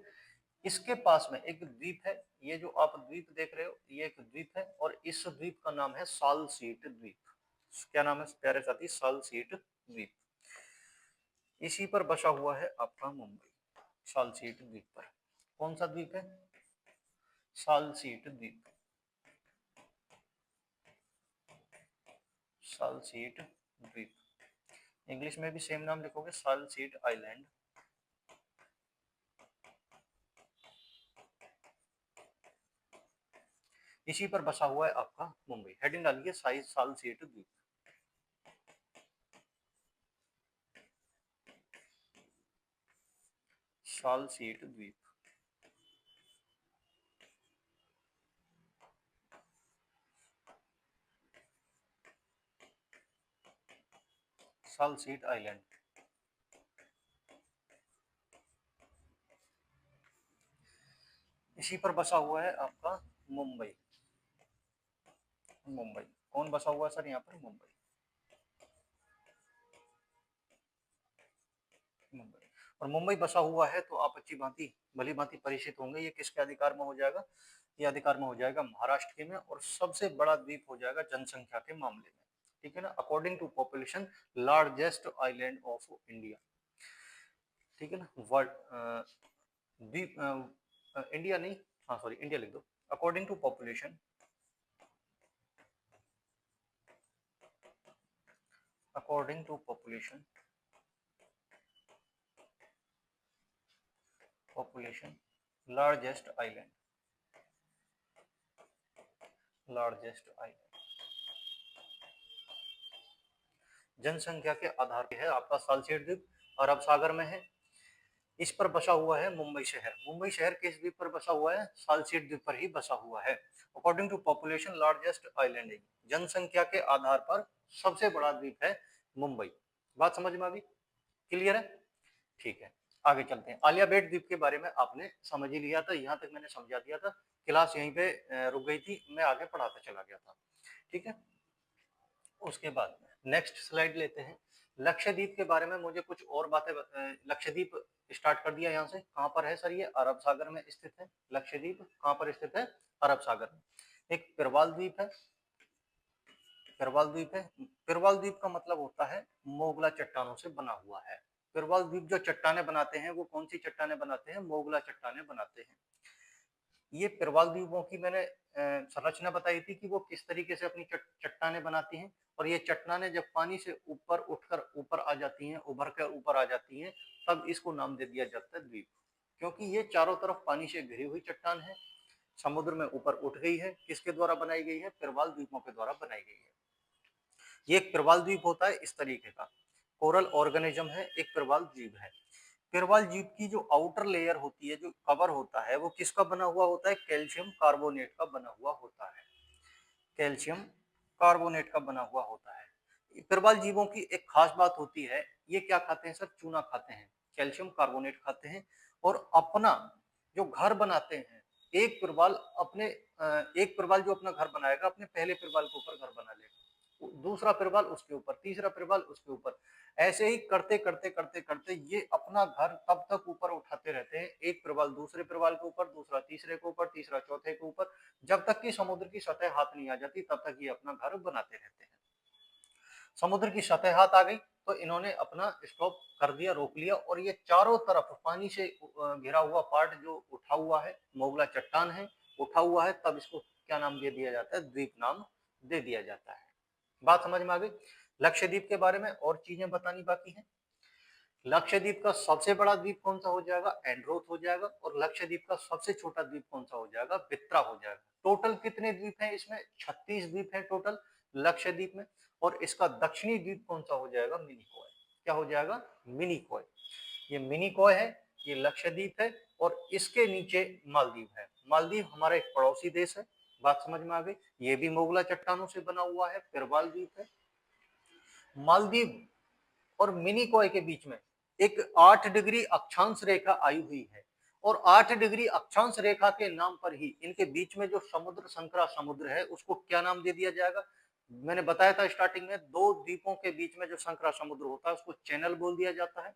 इसके पास में एक द्वीप है। ये जो आप द्वीप देख रहे हो, ये एक द्वीप है, और इस द्वीप का नाम है साल सीट द्वीप। क्या नाम है प्यारे साथी? साल सीट द्वीप। इसी पर बसा हुआ है आपका मुंबई, साल सीट द्वीप पर। कौन सा द्वीप है? साल सीट द्वीप। साल सीट द्वीप। इंग्लिश में भी सेम नाम लिखोगे, साल सीट आइलैंड। इसी पर बसा हुआ है आपका मुंबई। हेडिंग डालिए साल सीट द्वीप। साल सीट द्वीप। साल सीट आइलैंड। इसी पर बसा हुआ है आपका मुंबई। मुंबई कौन बसा हुआ है सर यहाँ पर? मुंबई। मुंबई और मुंबई बसा हुआ है, तो आप अच्छी भांति भली भांति परिचित होंगे। ये किसके अधिकार में हो जाएगा? ये अधिकार में हो जाएगा महाराष्ट्र के में, और सबसे बड़ा द्वीप हो जाएगा जनसंख्या के मामले में, ठीक है ना। According to population largest island of India, ठीक है ना। वर्ल्ड द्वीप इंडिया नहीं, हाँ सॉरी, इंडिया लिख दो। According to population, according to population, population largest island, largest island. जनसंख्या के आधार पे है आपका सालसेट द्वीप, अरब सागर में है। इस पर बसा हुआ है मुंबई शहर। मुंबई शहर किस द्वीप पर बसा हुआ है? सालसेट द्वीप पर ही बसा हुआ है। According to population largest island है। जनसंख्या के आधार पर सबसे बड़ा द्वीप है मुंबई। बात समझ में आ गई? क्लियर है? ठीक है, आगे चलते हैं। आलिया बेट द्वीप के बारे में आपने समझ ही लिया था, यहाँ तक मैंने समझा दिया था। क्लास यहीं पे रुक गई थी, मैं आगे पढ़ाता चला गया था, ठीक है। उसके बाद में नेक्स्ट स्लाइड लेते हैं। लक्षद्वीप के बारे में मुझे कुछ और बातें लक्षद्वीप स्टार्ट कर दिया यहाँ से। कहाँ पर है सर? ये अरब सागर में स्थित है। लक्षद्वीप कहाँ पर स्थित है? अरब सागर में। एक पिरवाल द्वीप है। पिरवाल द्वीप है। पिरवाल द्वीप का मतलब होता है मोगला चट्टानों से बना हुआ है। पिरवाल द्वीप जो चट्टाने बनाते हैं, वो कौन सी चट्टाने बनाते हैं? मोगला चट्टाने बनाते हैं। ये पिरवाल द्वीपों की मैंने संरचना बताई थी कि वो किस तरीके से अपनी चट्टाने बनाती हैं, और ये चट्टाने जब पानी से ऊपर उठकर ऊपर आ जाती हैं, उभर कर ऊपर आ जाती हैं, तब इसको नाम दे दिया जाता है द्वीप। क्योंकि ये चारों तरफ पानी से घिरी हुई चट्टान है, समुद्र में ऊपर उठ गई है। किसके द्वारा बनाई गई है? प्रवाल द्वीपों के द्वारा बनाई गई है। ये एक प्रवाल द्वीप होता है इस तरीके का, कोरल ऑर्गेनिज्म है, एक प्रवाल द्वीप है। प्रवाल द्वीप की जो आउटर लेयर होती है, जो कवर होता है, वो किसका बना हुआ होता है? कैल्शियम कार्बोनेट का बना हुआ होता है। कैल्शियम कार्बोनेट का बना हुआ होता है। प्रवाल जीवों की एक खास बात होती है, ये क्या खाते हैं सर? चूना खाते हैं, कैल्शियम कार्बोनेट खाते हैं और अपना जो घर बनाते हैं, एक प्रवाल अपने एक प्रवाल जो अपना घर बनाएगा, अपने पहले प्रवाल के ऊपर घर बना लेगा, दूसरा प्रवाल उसके ऊपर, तीसरा प्रवाल उसके ऊपर, ऐसे ही करते करते करते करते ये अपना घर तब तक ऊपर उठाते रहते हैं, एक प्रवाल दूसरे प्रवाल के ऊपर, दूसरा तीसरे के ऊपर, तीसरा चौथे के ऊपर, जब तक कि समुद्र की सतह हाथ नहीं आ जाती तब तक ये अपना घर बनाते रहते हैं। समुद्र की सतह हाथ आ गई तो इन्होंने अपना स्टॉप कर दिया, रोक लिया, और ये चारों तरफ पानी से घिरा हुआ पार्ट जो उठा हुआ है, मोगला चट्टान है, उठा हुआ है, तब इसको क्या नाम दे दिया जाता है? द्वीप नाम दे दिया जाता है। बात समझ में आ गई? लक्षद्वीप के बारे में और चीजें बतानी बाकी हैं। लक्षद्वीप का सबसे बड़ा द्वीप कौन सा हो जाएगा? एंड्रोथ हो जाएगा। और लक्षद्वीप का सबसे छोटा द्वीप कौन सा हो जाएगा? बित्रा हो जाएगा। टोटल कितने द्वीप हैं इसमें? 36 द्वीप हैं टोटल लक्षद्वीप में। और इसका दक्षिणी द्वीप कौन सा हो जाएगा? मिनिकॉय। क्या हो जाएगा? मिनिकॉय। ये मिनिकॉय है, ये लक्षद्वीप है, और इसके नीचे मालदीव है। मालदीव हमारा एक पड़ोसी देश है। बात समझ में आ गई? ये भी मोगला चट्टानों से बना हुआ है, प्रवाल द्वीप है। मालदीव और मिनिकॉय के बीच में एक 8 डिग्री अक्षांश रेखा आई हुई है, और 8 डिग्री अक्षांश रेखा के नाम पर ही इनके बीच में जो समुद्र, संकरा समुद्र है, उसको क्या नाम दे दिया जाएगा? मैंने बताया था स्टार्टिंग में, दो द्वीपों के बीच में जो संकरा समुद्र होता है उसको चैनल बोल दिया जाता है,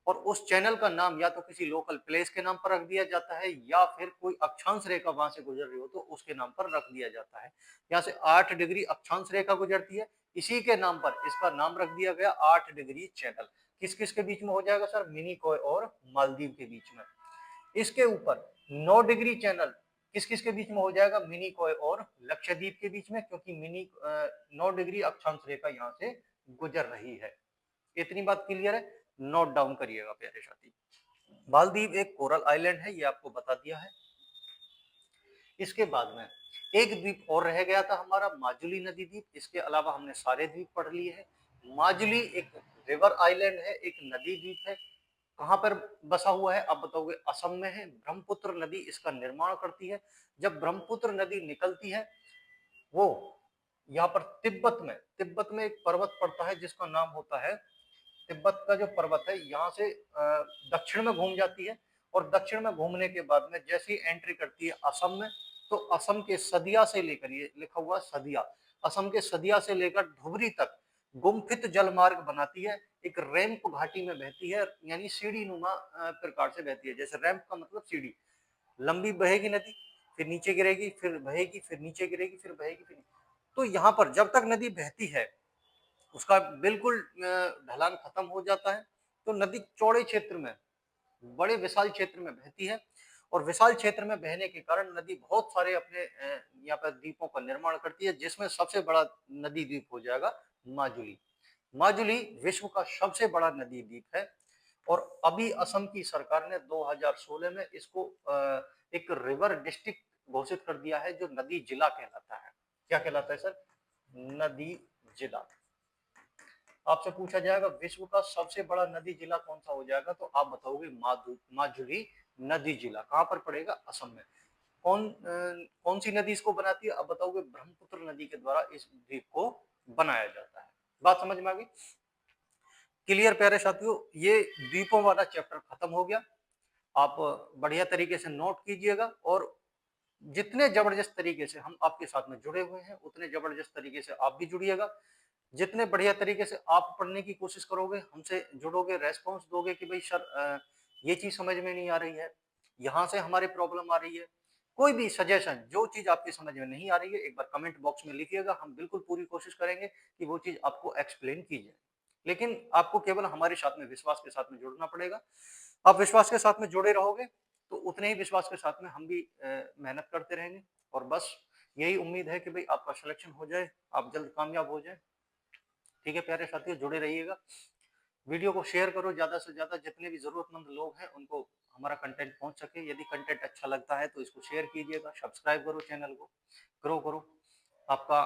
और उस चैनल का नाम या तो किसी लोकल प्लेस के नाम पर रख दिया जाता है, या फिर कोई अक्षांश रेखा वहां से गुजर रही हो तो उसके नाम पर रख दिया जाता है। यहाँ से 8 डिग्री अक्षांश रेखा गुजरती है, इसी के नाम पर इसका नाम रख दिया गया 8 डिग्री चैनल। किस किस के बीच में हो जाएगा सर? मिनिकॉय और मालदीव के बीच में। इसके ऊपर 9 डिग्री चैनल किस किस के बीच में हो जाएगा? मिनिकॉय और लक्षद्वीप के बीच में, क्योंकि 9 डिग्री अक्षांश रेखा यहाँ से गुजर रही है। इतनी बात क्लियर है? नोट डाउन करिएगा प्यारे साथी। मालदीव एक कोरल आइलैंड है, ये आपको बता दिया है। इसके बाद में एक द्वीप और रह गया था हमारा, माजुली नदी द्वीप। इसके अलावा हमने सारे द्वीप पढ़ लिए हैं। माजुली एक रिवर आइलैंड है, एक नदी द्वीप है। कहां पर बसा हुआ है? आप बताओगे? असम में है। ब्रह्मपुत्र नदी इसका निर्माण करती है। जब ब्रह्मपुत्र नदी निकलती है, वो यहाँ पर तिब्बत में एक पर्वत पड़ता है जिसका नाम होता है, तिब्बत का जो पर्वत है यहाँ से दक्षिण में घूम जाती है, और दक्षिण में घूमने के बाद में जैसे ही एंट्री करती है असम में, तो असम के सदिया से लेकर, ये लिखा हुआ सदिया, असम के सदिया से लेकर धुबरी तक गुम्फित जल मार्ग बनाती है। एक रैंप घाटी में बहती है, यानी सीढ़ी नुमा प्रकार से बहती है। जैसे रैंप का मतलब सीढ़ी, लंबी बहेगी नदी, फिर नीचे गिरेगी, फिर बहेगी, फिर नीचे गिरेगी, फिर बहेगी, फिर। तो यहाँ पर जब तक नदी बहती है, उसका बिल्कुल ढलान खत्म हो जाता है, तो नदी चौड़े क्षेत्र में, बड़े विशाल क्षेत्र में बहती है, और विशाल क्षेत्र में बहने के कारण नदी बहुत सारे अपने यहाँ पर द्वीपों का निर्माण करती है, जिसमें सबसे बड़ा नदी द्वीप हो जाएगा माजुली। माजुली विश्व का सबसे बड़ा नदी द्वीप है, और अभी असम की सरकार ने 2016 में इसको एक रिवर डिस्ट्रिक्ट घोषित कर दिया है, जो नदी जिला कहलाता है। क्या कहलाता है सर? नदी जिला। आपसे पूछा जाएगा विश्व का सबसे बड़ा नदी जिला कौन सा हो जाएगा, तो आप बताओगे माजुली नदी जिला। कहां पर पड़ेगा? असम में। कौन सी नदी इसको बनाती है? अब बताओगे? ब्रह्मपुत्र नदी के द्वारा इस द्वीप को बनाया जाता है। बात समझ में आ गई? क्लियर प्यारे साथियों? ये द्वीपों वाला चैप्टर खत्म हो गया। आप बढ़िया तरीके से नोट कीजिएगा, और जितने जबरदस्त तरीके से हम आपके साथ में जुड़े हुए हैं, उतने जबरदस्त तरीके से आप भी जुड़िएगा। जितने बढ़िया तरीके से आप पढ़ने की कोशिश करोगे, हमसे जुड़ोगे, रेस्पॉन्स दोगे कि भाई सर ये चीज समझ में नहीं आ रही है, यहाँ से हमारे प्रॉब्लम आ रही है, कोई भी सजेशन, जो चीज आपकी समझ में नहीं आ रही है, एक बार कमेंट बॉक्स में लिखिएगा। हम बिल्कुल पूरी कोशिश करेंगे कि वो चीज आपको एक्सप्लेन की जाए। लेकिन आपको केवल हमारे साथ में, विश्वास के साथ में जुड़ना पड़ेगा। आप विश्वास के साथ में जुड़े रहोगे तो उतने ही विश्वास के साथ में हम भी मेहनत करते रहेंगे, और बस यही उम्मीद है कि भाई आपका सिलेक्शन हो जाए, आप जल्द कामयाब हो जाए। ठीक है प्यारे साथियों, जुड़े रहिएगा। वीडियो को शेयर करो ज़्यादा से ज़्यादा, जितने भी ज़रूरतमंद लोग हैं उनको हमारा कंटेंट पहुंच सके। यदि कंटेंट अच्छा लगता है तो इसको शेयर कीजिएगा, सब्सक्राइब करो चैनल को, ग्रो करो। आपका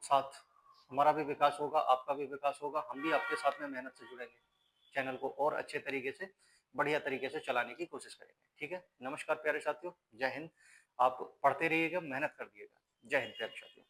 साथ हमारा भी विकास होगा, आपका भी विकास होगा, हम भी आपके साथ में मेहनत से जुड़ेंगे, चैनल को और अच्छे तरीके से, बढ़िया तरीके से चलाने की कोशिश करेंगे। ठीक है, नमस्कार प्यारे साथियों, जय हिंद। आप पढ़ते रहिएगा, मेहनत कर दिएगा। जय हिंद प्यारे साथियों।